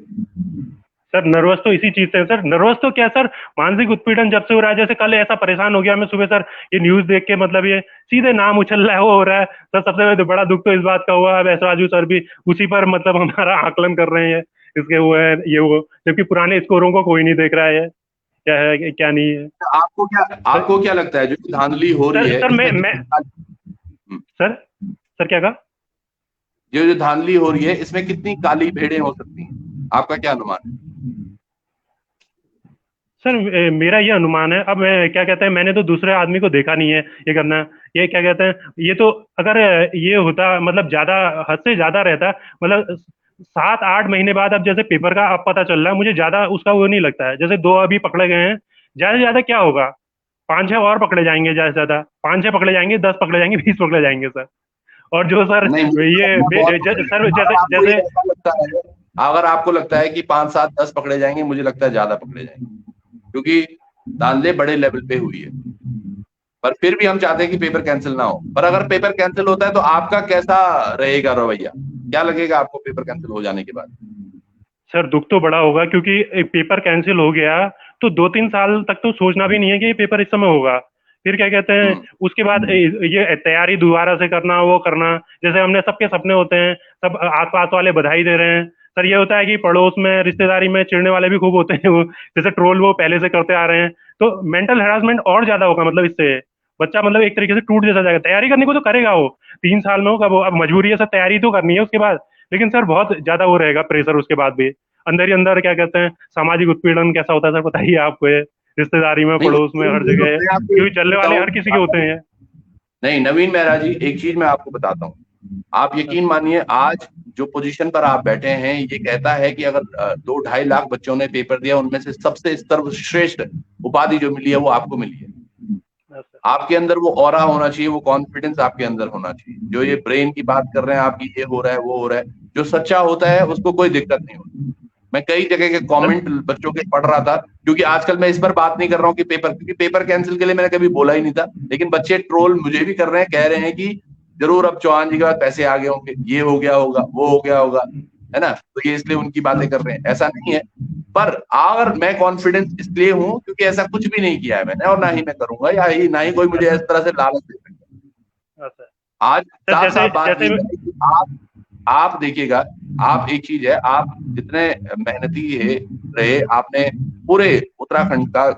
[SPEAKER 2] सर नर्वस तो इसी चीज से है सर, नर्वस तो क्या सर, मानसिक उत्पीड़न जब से हो रहा है, जैसे कल ऐसा परेशान हो गया मैं सुबह सर, ये न्यूज देख के, मतलब ये सीधे नाम उछल रहा है, वो हो रहा है सर। सबसे बड़ा दुख तो इस बात का हुआ, अब एस राजू सर भी उसी पर मतलब हमारा आकलन कर रहे हैं, इसके वो है ये वो, जबकि पुराने स्कोरों को कोई नहीं देख रहा है क्या है क्या नहीं है। सर
[SPEAKER 1] आपको क्या लगता है जो धांधली हो रही
[SPEAKER 2] सर
[SPEAKER 1] है
[SPEAKER 2] सर
[SPEAKER 1] इसमें
[SPEAKER 2] मैं
[SPEAKER 1] हम्म,
[SPEAKER 2] सर सर क्या कहा।
[SPEAKER 1] जो धांधली हो रही है इसमें कितनी काली भेड़ें हो सकती हैं? आपका क्या अनुमान है?
[SPEAKER 2] सर मेरा ये अनुमान है, अब मैं क्या कहते हैं, मैंने तो दूसरे आदमी को देखा नहीं है ये करना, ये क्या कहते हैं, ये तो अगर ये होता मतलब ज्यादा, हद से ज्यादा रहता, मतलब 7-8 महीने बाद, अब जैसे पेपर का अब पता चल रहा है, मुझे ज्यादा उसका वो नहीं लगता है, जैसे 2 अभी पकड़े गए हैं, ज्यादा से ज्यादा क्या होगा, 5-6 और पकड़े जाएंगे, ज्यादा से ज्यादा 5-6 पकड़े जाएंगे, 10 पकड़े जाएंगे, 20 पकड़े जाएंगे सर। और जो सर
[SPEAKER 1] नहीं, मुझे तो
[SPEAKER 2] ये
[SPEAKER 1] लगता है बहुत पकड़े
[SPEAKER 2] सर
[SPEAKER 1] जाएंगे।
[SPEAKER 2] जैसे जैसे
[SPEAKER 1] अगर आपको लगता है कि 5, 7, 10 पकड़े जाएंगे, मुझे लगता है ज्यादा पकड़े जाएंगे, क्योंकि धांधली बड़े लेवल पे हुई है। पर फिर भी हम चाहते हैं कि पेपर कैंसिल ना हो। पर अगर पेपर कैंसिल होता है तो आपका कैसा रहेगा रवैया? क्या लगेगा आपको पेपर कैंसिल हो जाने के बाद?
[SPEAKER 2] सर दुख तो बड़ा होगा, क्योंकि एक पेपर कैंसिल हो गया तो 2-3 साल तक तो सोचना भी नहीं है कि ये पेपर इस समय होगा। फिर क्या कहते हैं,
[SPEAKER 1] हम्म,
[SPEAKER 2] उसके बाद ये तैयारी दोबारा से करना, वो करना, जैसे हमने सबके सपने होते हैं, सब आसपास वाले बधाई दे रहे हैं। सर ये होता है कि पड़ोस में, रिश्तेदारी में चिढ़ने वाले भी खूब होते हैं, वो जैसे ट्रोल वो पहले से करते आ रहे हैं। तो मेंटल हेरासमेंट और ज्यादा होगा, मतलब इससे बच्चा मतलब एक तरीके से टूट जैसा जाएगा। तैयारी करने को तो करेगा वो, 3 साल में होगा वो, अब मजबूरी है, सब तैयारी तो करनी है उसके बाद। लेकिन सर बहुत ज्यादा वो रहेगा प्रेशर उसके बाद भी, अंदर ही अंदर, क्या कहते हैं, सामाजिक उत्पीड़न कैसा होता है सर, बताइए आपको ये, रिश्तेदारी में,
[SPEAKER 1] नहीं,
[SPEAKER 2] पड़ोस में, हर जगह,
[SPEAKER 1] मैं आपको एक
[SPEAKER 2] क्योंकि
[SPEAKER 1] चीज
[SPEAKER 2] चलने वाले
[SPEAKER 1] बताऊं,
[SPEAKER 2] हर किसी के होते हैं।
[SPEAKER 1] नहीं नवीन मेहरा जी, एक चीज मैं आपको बताता हूँ। आप यकीन मानिए आज जो पोजीशन पर आप बैठे हैं ये कहता है कि अगर 2-2.5 लाख बच्चों ने पेपर दिया उनमें से सबसे सर्वश्रेष्ठ उपाधि जो मिली है वो आपको मिली है। आपके अंदर वो ऑरा होना चाहिए, वो कॉन्फिडेंस आपके अंदर होना चाहिए। जो ये ब्रेन की बात कर रहे हैं आपकी, ये हो रहा है वो हो रहा है, जो सच्चा होता है उसको कोई दिक्कत नहीं होती। मैं कई जगह के कमेंट बच्चों के पढ़ रहा था, क्योंकि आजकल मैं इस पर बात नहीं कर रहा हूँ कि पेपर, क्योंकि पेपर कैंसिल के लिए मैंने कभी बोला ही नहीं था, लेकिन बच्चे ट्रोल मुझे भी कर रहे हैं, कह रहे हैं कि जरूर अब चौहान जी के बाद पैसे आ गए होंगे, ये हो गया होगा, वो हो गया होगा, है ना, तो ये इसलिए उनकी बातें कर रहे हैं। ऐसा नहीं है, पर अगर मैं कॉन्फिडेंस इसलिए हूं क्योंकि ऐसा कुछ भी नहीं किया है मैंने, और ना ही मैं करूंगा, या ही ना ही कोई मुझे इस तरह से लालच दे सकता है। आज साफ
[SPEAKER 2] जैसे
[SPEAKER 1] साफ बात
[SPEAKER 2] जैसे
[SPEAKER 1] यह है कि आप देखिएगा, आप एक चीज है, आप जितने मेहनती है रहे, आपने पूरे उत्तराखंड का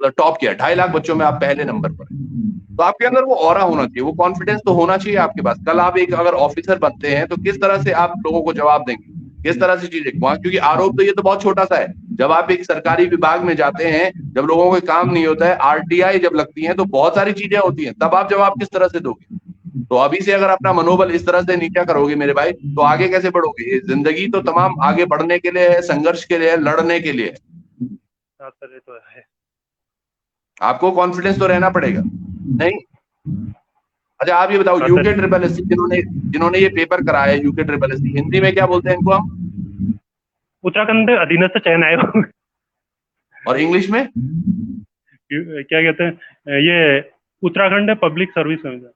[SPEAKER 1] टॉप किया, 2.5 लाख बच्चों में आप पहले नंबर पर हैं। तो आपके अंदर वो ऑरा होना चाहिए, वो कॉन्फिडेंस तो होना चाहिए आपके पास। कल आप एक अगर ऑफिसर बनते हैं तो किस तरह से आप लोगों को जवाब देंगे, किस तरह से चीजें वहां, क्योंकि आरोप तो ये तो बहुत छोटा सा है। जब आप एक सरकारी विभाग में जाते हैं, जब लोगों को काम नहीं होता है, आरटीआई जब लगती है तो बहुत सारी चीजें होती हैं, तब आप जवाब किस तरह से दोगे। तो अभी से अगर अपना मनोबल इस तरह से नीचा करोगे मेरे भाई, तो आगे कैसे बढ़ोगे। ये जिंदगी तो तमाम आगे बढ़ने के लिए है, संघर्ष के लिए है, लड़ने के लिए है।
[SPEAKER 2] सर ये तो है।
[SPEAKER 1] आपको कॉन्फिडेंस तो रहना पड़ेगा। नहीं, अच्छा आप ये बताओ,
[SPEAKER 2] हाँ
[SPEAKER 1] UK
[SPEAKER 2] sir,
[SPEAKER 1] triple S C जिन्होंने जिन्होंने ये पेपर कराया, UK triple S C Hindi में क्या बोलते हैं इनको हम,
[SPEAKER 2] उत्तराखंड अधीनस्थ चयन आयोग।
[SPEAKER 1] और इंग्लिश में?
[SPEAKER 2] क्या कहते हैं ये, Uttarakhand public service commission.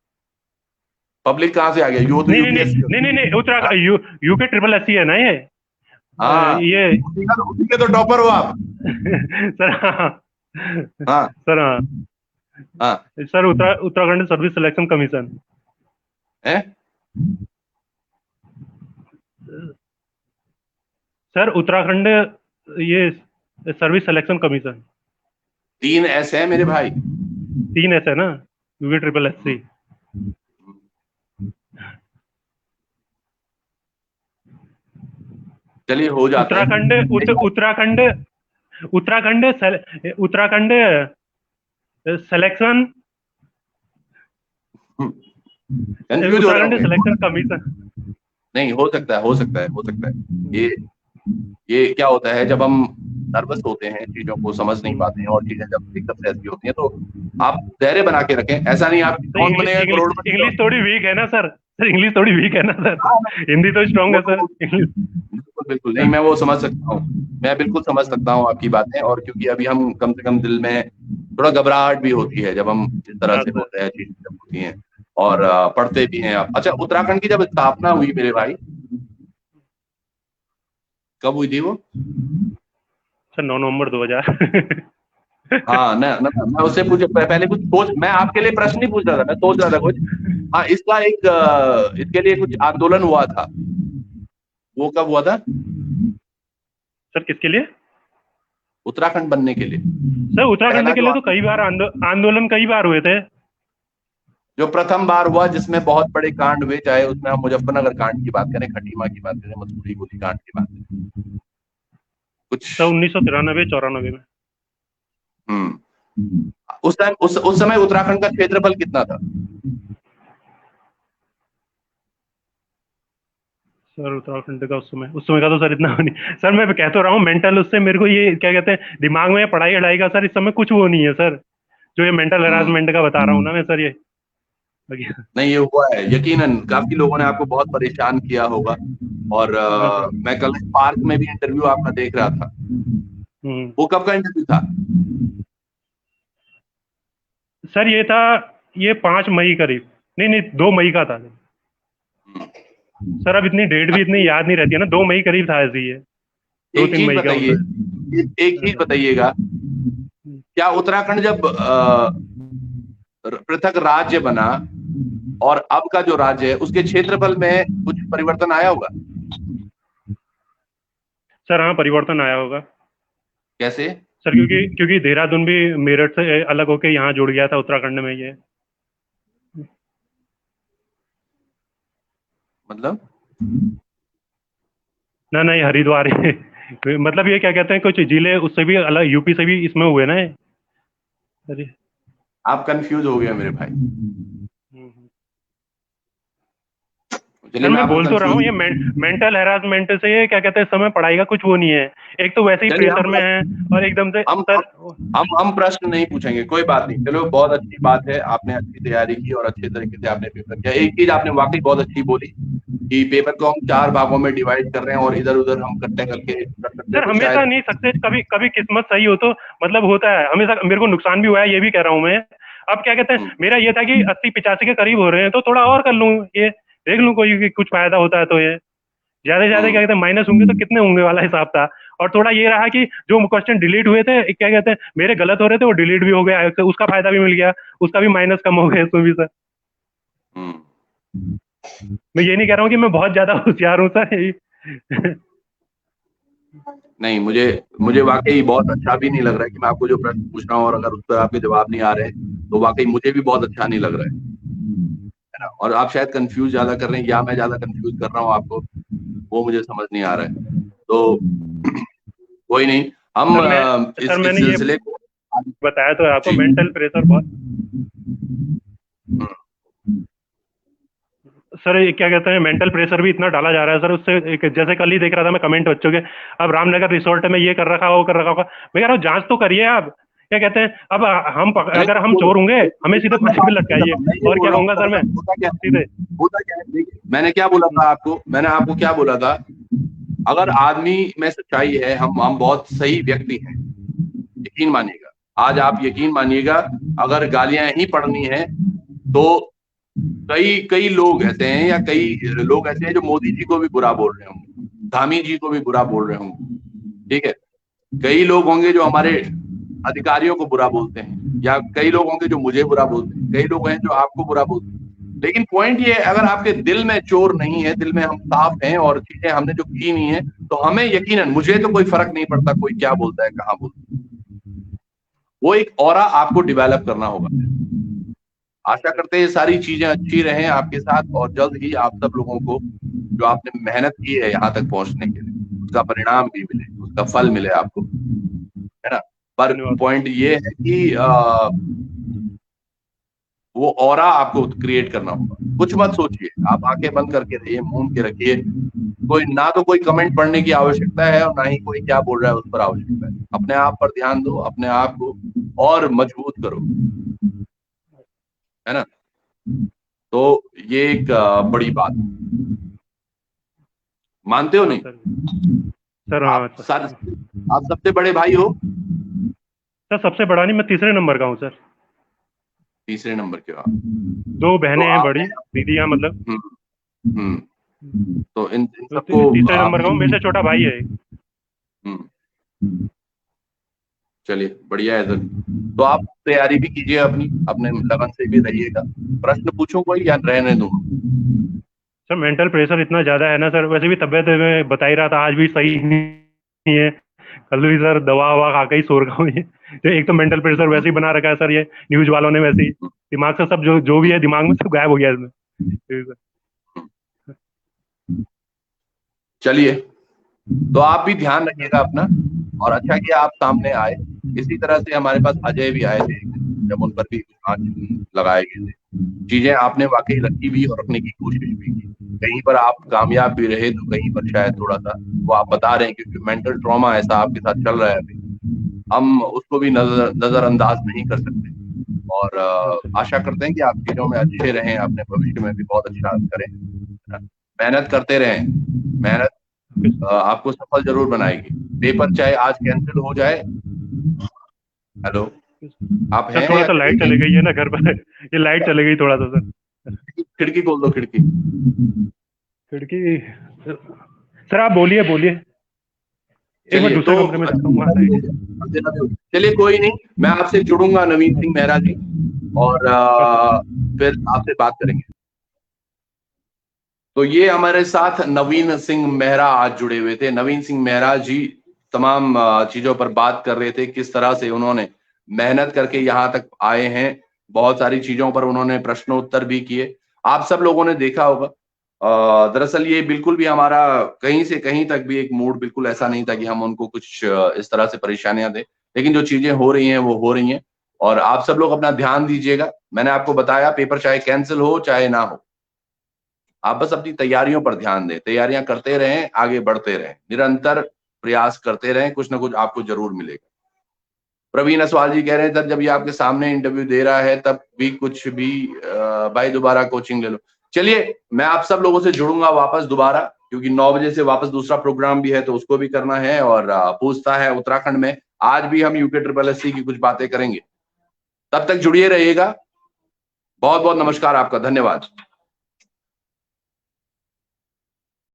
[SPEAKER 1] Public कहाँ से आ गया, यू तो
[SPEAKER 2] नहीं नहीं नहीं
[SPEAKER 1] यूपीएससी
[SPEAKER 2] नहीं
[SPEAKER 1] होती
[SPEAKER 2] नहीं नहीं,
[SPEAKER 1] है।
[SPEAKER 2] Uttarakhand UK triple S C है ना ये।
[SPEAKER 1] हाँ,
[SPEAKER 2] ये
[SPEAKER 1] उसी के तो टॉपर हो आप।
[SPEAKER 2] सर हाँ,
[SPEAKER 1] हाँ
[SPEAKER 2] सर हाँ,
[SPEAKER 1] हाँ
[SPEAKER 2] sir Uttarakhand service selection commission.
[SPEAKER 1] है।
[SPEAKER 2] सर उत्तराखंड ये सर्विस सिलेक्शन कमीशन।
[SPEAKER 1] 3 S है मेरे भाई।
[SPEAKER 2] 3 S है ना, यूके ट्रिपल एस सी।
[SPEAKER 1] चलिए हो जाते
[SPEAKER 2] उत्तराखंड
[SPEAKER 1] हैं।
[SPEAKER 2] उत्तराखंड उत्तराखंड उत्तराखंड सिलेक्शन,
[SPEAKER 1] कंफ्यूज हो रहे
[SPEAKER 2] उत्तराखंड
[SPEAKER 1] होंगे।
[SPEAKER 2] Selection commission.
[SPEAKER 1] नहीं, हो सकता है, हो सकता है, हो सकता है। ये क्या होता है, जब हम नर्वस होते हैं, चीजों को समझ नहीं पाते हैं, और चीजें जब एकदम से ऐसी होती हैं, तो आप धैर्य बना के रखें। ऐसा नहीं आप
[SPEAKER 2] तो
[SPEAKER 1] कौन बनेगा
[SPEAKER 2] इंग्लिश
[SPEAKER 1] करोड़पति
[SPEAKER 2] इंग्लिश थोड़ी वीक है ना सर, सर इंग्लिश थोड़ी वीक है ना सर, हिंदी तो स्ट्रांग
[SPEAKER 1] वो
[SPEAKER 2] है
[SPEAKER 1] तो
[SPEAKER 2] सर, इंग्लिश।
[SPEAKER 1] बिल्कुल बिल्कुल नहीं, मैं वो समझ सकता हूँ, मैं बिल्कुल समझ सकता हूँ आपकी बातें। और क्योंकि अभी हम कम से कम दिल में थोड़ा घबराहट भी होती है जब हम इस तरह
[SPEAKER 2] हाँ
[SPEAKER 1] से
[SPEAKER 2] सर।
[SPEAKER 1] होते हैं, चीजें जब होती हैं, और पढ़ते भी हैं आप। अच्छा, उत्तराखंड की जब स्थापना हुई मेरे भाई, कब हुई थी वो?
[SPEAKER 2] सर 9 नवंबर 2000।
[SPEAKER 1] हाँ ना ना, मैं उससे पूछ पहले कुछ सोच, मैं आपके लिए प्रश्न नहीं पूछ रहा था, मैं सोच रहा था कुछ। हाँ, इसका एक इसके लिए कुछ आंदोलन हुआ था, वो कब हुआ था?
[SPEAKER 2] सर किसके लिए?
[SPEAKER 1] उत्तराखंड बनने के लिए
[SPEAKER 2] सर उत्तराखंड
[SPEAKER 1] पहला
[SPEAKER 2] के
[SPEAKER 1] जो
[SPEAKER 2] लिए तो कई बार आंदोलन कई बार हुए थे।
[SPEAKER 1] जो प्रथम बार हुआ जिसमें बहुत बड़े कांड हुए, चाहे उसमें हम मुजफ्फरनगर कांड की बात करें, खटीमा की बात करें, मसूरी गोली कांड की बात करें, कुछ।
[SPEAKER 2] सर 1993-94 में।
[SPEAKER 1] उस टाइम उस समय उत्तराखंड का क्षेत्रफल कितना था?
[SPEAKER 2] सर उत्तराखंड का उस समय का तो सर इतना नहीं सर, मैं कह तो रहा हूँ मेंटल, उससे मेरे को ये क्या कहते हैं दिमाग में पढ़ाई अढ़ाई का सर इस समय कुछ वो नहीं है सर, जो ये मेंटल
[SPEAKER 1] हम्म
[SPEAKER 2] हरासमेंट का बता रहा हूँ ना मैं सर ये।
[SPEAKER 1] नहीं, ये हुआ है यकीनन, काफी लोगों ने आपको बहुत परेशान किया होगा। और
[SPEAKER 2] हाँ सर।
[SPEAKER 1] मैं कल पार्क में भी इंटरव्यू आपका देख रहा था।
[SPEAKER 2] हम्म।
[SPEAKER 1] वो कब का इंटरव्यू था?
[SPEAKER 2] सर ये था, ये 5 मई करीब, नहीं नहीं 2 मई का था सर। अब इतनी डेट भी इतनी याद नहीं रहती है ना, 2 मई करीब था ऐसे ही है, दो
[SPEAKER 1] एक
[SPEAKER 2] तीन
[SPEAKER 1] चीज
[SPEAKER 2] मई का
[SPEAKER 1] बताइए,
[SPEAKER 2] मतलब।
[SPEAKER 1] एक चीज बताइएगा, क्या उत्तराखंड जब पृथक राज्य बना और अब का जो राज्य है उसके क्षेत्रफल में कुछ परिवर्तन आया होगा?
[SPEAKER 2] सर हाँ परिवर्तन आया होगा
[SPEAKER 1] कैसे?
[SPEAKER 2] सर, क्योंकि क्योंकि देहरादून भी मेरठ से अलग होके यहाँ जुड़ गया था उत्तराखंड में ये।
[SPEAKER 1] मतलब?
[SPEAKER 2] ना ना, ये हरिद्वार है। मतलब ये क्या कहते हैं, कुछ जिले उससे भी अलग, यूपी से भी इसमें हुए ना ये। अरे
[SPEAKER 1] आप कंफ्यूज हो गए मेरे भाई। चलिए
[SPEAKER 2] सर
[SPEAKER 1] मैं
[SPEAKER 2] मैं
[SPEAKER 1] आपको
[SPEAKER 2] बोल तो रहा हूँ, ये
[SPEAKER 1] कंफ्यूज,
[SPEAKER 2] मेंटल हैरासमेंट से ये क्या कहते हैं, समय पढ़ाई का कुछ वो नहीं है। एक तो वैसे ही
[SPEAKER 1] चलिए
[SPEAKER 2] प्रेशर में है और एकदम से
[SPEAKER 1] हम
[SPEAKER 2] सर।
[SPEAKER 1] हम प्रश्न नहीं पूछेंगे, कोई बात नहीं। चलो बहुत अच्छी बात है, आपने अच्छी तैयारी की और अच्छे तरीके से आपने पेपर किया। एक चीज आपने वाकई बहुत अच्छी बोली कि पेपर को हम 4 भागों में डिवाइड कर रहे हैं और इधर उधर हम इकट्ठे करके कर सकते हैं,
[SPEAKER 2] सर
[SPEAKER 1] तो
[SPEAKER 2] हमेशा
[SPEAKER 1] शायद
[SPEAKER 2] नहीं सकते, कभी कभी किस्मत सही हो तो मतलब होता है हमेशा। मेरे को नुकसान भी हुआ है, ये भी कह रहा हूँ मैं। अब क्या कहते हैं,
[SPEAKER 1] हम्म,
[SPEAKER 2] मेरा ये था कि 80-85 के करीब हो रहे हैं तो थोड़ा और कर लूँ, ये देख लूँ कोई कुछ फायदा होता है तो। ये ज्यादा से ज्यादा
[SPEAKER 1] हम्म,
[SPEAKER 2] क्या कहते हैं माइनस होंगे तो कितने होंगे वाला हिसाब था। और थोड़ा ये रहा कि जो क्वेश्चन डिलीट हुए थे, क्या कहते हैं मेरे गलत हो रहे थे, वो डिलीट भी हो गया, तो उसका फायदा भी मिल गया, उसका भी माइनस कम हो गया इसमें भी सर।
[SPEAKER 1] हम्म।
[SPEAKER 2] मैं ये नहीं कह रहा हूँ कि मैं बहुत ज्यादा होशियार हूँ सर, यही।
[SPEAKER 1] नहीं, मुझे मुझे वाकई बहुत अच्छा भी नहीं लग रहा है कि मैं आपको जो प्रश्न पूछ रहा हूँ और अगर उस पर आपके जवाब नहीं आ रहे हैं, तो वाकई मुझे भी बहुत अच्छा नहीं लग रहा है ना। और आप शायद कंफ्यूज ज्यादा कर रहे हैं या मैं ज्यादा कंफ्यूज कर रहा हूँ आपको, वो मुझे समझ नहीं आ रहा है। तो कोई नहीं, हम
[SPEAKER 2] सर मैं सर
[SPEAKER 1] इस
[SPEAKER 2] मैंने ये
[SPEAKER 1] सिलसिले को
[SPEAKER 2] बताया तो है आपको,
[SPEAKER 1] जी।
[SPEAKER 2] मेंटल प्रेशर बहुत।
[SPEAKER 1] हम्म,
[SPEAKER 2] सर ये क्या कहते हैं, मेंटल प्रेशर भी इतना डाला जा रहा है सर उससे। जैसे कल ही देख रहा था मैं कमेंट बच्चों के, अब रामनगर रिसोर्ट में ये कर रखा वो कर रखा होगा। मैं कह रहा हूँ जांच तो करिए आप। क्या कहते हैं, अब
[SPEAKER 1] अरे
[SPEAKER 2] अगर हम
[SPEAKER 1] वो
[SPEAKER 2] चोर होंगे हमें सीधे
[SPEAKER 1] मैं
[SPEAKER 2] फांसी पे
[SPEAKER 1] बात नहीं कर
[SPEAKER 2] लटकाइए।
[SPEAKER 1] रहा हूँ, मैं ये
[SPEAKER 2] और
[SPEAKER 1] बोल
[SPEAKER 2] क्या
[SPEAKER 1] रहा हूँ,
[SPEAKER 2] कहूंगा सर मैं
[SPEAKER 1] दरअसल
[SPEAKER 2] सीधे।
[SPEAKER 1] होता क्या है देखिए, मैंने क्या बोला था आपको, मैंने आपको क्या बोला था, अगर आदमी में सच्चाई है, हम बहुत सही व्यक्ति हैं, यकीन मानिएगा। आज आप यकीन मानिएगा, अगर गालियां ही पढ़नी है तो कई कई लोग ऐसे हैं या कई लोग ऐसे हैं जो मोदी जी को भी बुरा बोल रहे होंगे, धामी जी को भी बुरा बोल रहे होंगे, ठीक है। कई लोग होंगे जो हमारे अधिकारियों को बुरा बोलते हैं, या कई लोग होंगे जो मुझे बुरा बोलते हैं, कई लोग हैं जो आपको बुरा बोलते हैं। लेकिन पॉइंट ये है, अगर आपके दिल में चोर नहीं है, दिल में हम साफ हैं और चीजें हमने जो की नहीं है, तो हमें यकीनन, मुझे तो कोई फर्क नहीं पड़ता कोई क्या बोलता है कहाँ बोलता है, वो एक ऑरा आपको डेवलप करना होगा। आशा करते हैं ये सारी चीजें अच्छी रहें आपके साथ और जल्द ही आप सब लोगों को जो आपने मेहनत की है यहाँ तक पहुंचने के लिए, उसका परिणाम भी मिले, उसका फल मिले आपको, है ना। पर
[SPEAKER 2] धन्यवाद सर।
[SPEAKER 1] पॉइंट ये है कि वो ऑरा आपको क्रिएट करना होगा। कुछ मत सोचिए, आप आंखें बंद करके रहिए, मूंद के रखिए। कोई ना तो कोई कमेंट पढ़ने की आवश्यकता है और ना ही कोई क्या बोल रहा है उस पर आवश्यकता है। अपने आप पर ध्यान दो, अपने आप को और मजबूत करो, है ना। तो ये एक बड़ी बात, मानते हो
[SPEAKER 2] हाँ
[SPEAKER 1] नहीं?
[SPEAKER 2] सर। सर हाँ
[SPEAKER 1] आप
[SPEAKER 2] सर।
[SPEAKER 1] सर आप सबसे बड़े भाई हो?
[SPEAKER 2] सर सबसे बड़ा नहीं, मैं तीसरे नंबर का हूँ सर।
[SPEAKER 1] तीसरे नंबर के हो आप।
[SPEAKER 2] दो
[SPEAKER 1] तो
[SPEAKER 2] बहनें हैं बड़ी,
[SPEAKER 1] आपने
[SPEAKER 2] दीदियाँ मतलब।
[SPEAKER 1] हम्म, हम्म, तो इन
[SPEAKER 2] तो
[SPEAKER 1] सबको
[SPEAKER 2] तीसरे नंबर का
[SPEAKER 1] आपने
[SPEAKER 2] हूँ, मेरे से छोटा भाई है एक।
[SPEAKER 1] हम्म, चलिए बढ़िया है सर। तो आप तैयारी भी कीजिए अपनी, अपने लगन से भी रहिएगा। प्रश्न पूछूं कोई या रहने दूं?
[SPEAKER 2] सर मेंटल प्रेशर इतना ज्यादा है ना सर, वैसे भी तबियत में बता ही रहा था आज भी सही नहीं है। कल भी सर दवा ववा खा के ही सो रखा हूँ ये एक तो मेंटल प्रेशर वैसे ही बना रखा है सर, ये न्यूज वालों ने वैसे ही दिमाग से सब जो जो भी है दिमाग में सब गायब हो गया है इसमें।
[SPEAKER 1] चलिए, तो आप भी ध्यान रखिएगा अपना, और अच्छा किया आप सामने आए। इसी तरह से हमारे पास अजय भी आए थे, जब उन पर भी आंच लगाए गए थे, चीजें आपने वाकई रखी भी और रखने की कोशिश भी की। कहीं पर आप कामयाब भी रहे तो कहीं पर शायद थोड़ा सा, वो आप बता रहे हैं, क्योंकि मेंटल ट्रॉमा ऐसा आपके साथ चल रहा है अभी, हम उसको भी नजरअंदाज नहीं कर सकते। और आशा करते हैं कि आप चीजों में अच्छे रहें, अपने भविष्य में भी बहुत अच्छा करें, मेहनत करते रहें। मेहनत आपको सफल जरूर बनाएगी। पेपर चाहे आज कैंसिल हो जाए। हेलो, आप
[SPEAKER 2] सर
[SPEAKER 1] हैं
[SPEAKER 2] थोड़ा
[SPEAKER 1] या
[SPEAKER 2] सा
[SPEAKER 1] चले
[SPEAKER 2] लाइट चली
[SPEAKER 1] गए?
[SPEAKER 2] गई है ना घर पर, ये लाइट चली गई थोड़ा सा सर।
[SPEAKER 1] खिड़की खोल दो, खिड़की।
[SPEAKER 2] खिड़की। सर आप बोलिए बोलिए, एक बार
[SPEAKER 1] चलिए
[SPEAKER 2] दूसरे
[SPEAKER 1] तो
[SPEAKER 2] कमरे में जाता हूँ वहाँ से।
[SPEAKER 1] चलिए कोई नहीं, मैं आपसे जुड़ूंगा नवीन सिंह मेहरा जी, और
[SPEAKER 2] ओके सर।
[SPEAKER 1] फिर आपसे बात करेंगे। तो ये हमारे साथ नवीन सिंह मेहरा आज जुड़े हुए थे। नवीन सिंह मेहरा जी तमाम चीजों पर बात कर रहे थे, किस तरह से उन्होंने मेहनत करके यहाँ तक आए हैं। बहुत सारी चीजों पर उन्होंने प्रश्नोत्तर भी किए, आप सब लोगों ने देखा होगा। दरअसल ये बिल्कुल भी हमारा कहीं से कहीं तक भी एक मूड बिल्कुल ऐसा नहीं था कि हम उनको कुछ इस तरह से परेशानियां दें, लेकिन जो चीजें हो रही हैं वो हो रही हैं। और आप सब लोग अपना ध्यान दीजिएगा। मैंने आपको बताया, पेपर चाहे कैंसिल हो चाहे ना हो, आप बस अपनी तैयारियों पर ध्यान दें, तैयारियां करते रहें, आगे बढ़ते रहें, निरंतर प्रयास करते रहें, कुछ ना कुछ आपको जरूर मिलेगा। प्रवीण असवाल जी कह रहे हैं सर जब ये आपके सामने इंटरव्यू दे रहा है तब भी कुछ भी भाई दोबारा कोचिंग ले लो। चलिए मैं आप सब लोगों से जुड़ूंगा वापस दोबारा, क्योंकि 9 बजे से वापस दूसरा प्रोग्राम भी है तो उसको भी करना है, और पूछता है उत्तराखंड में आज भी हम यूके ट्रिपल एससी की कुछ बातें करेंगे। तब तक जुड़िए रहिएगा। बहुत बहुत नमस्कार आपका, धन्यवाद।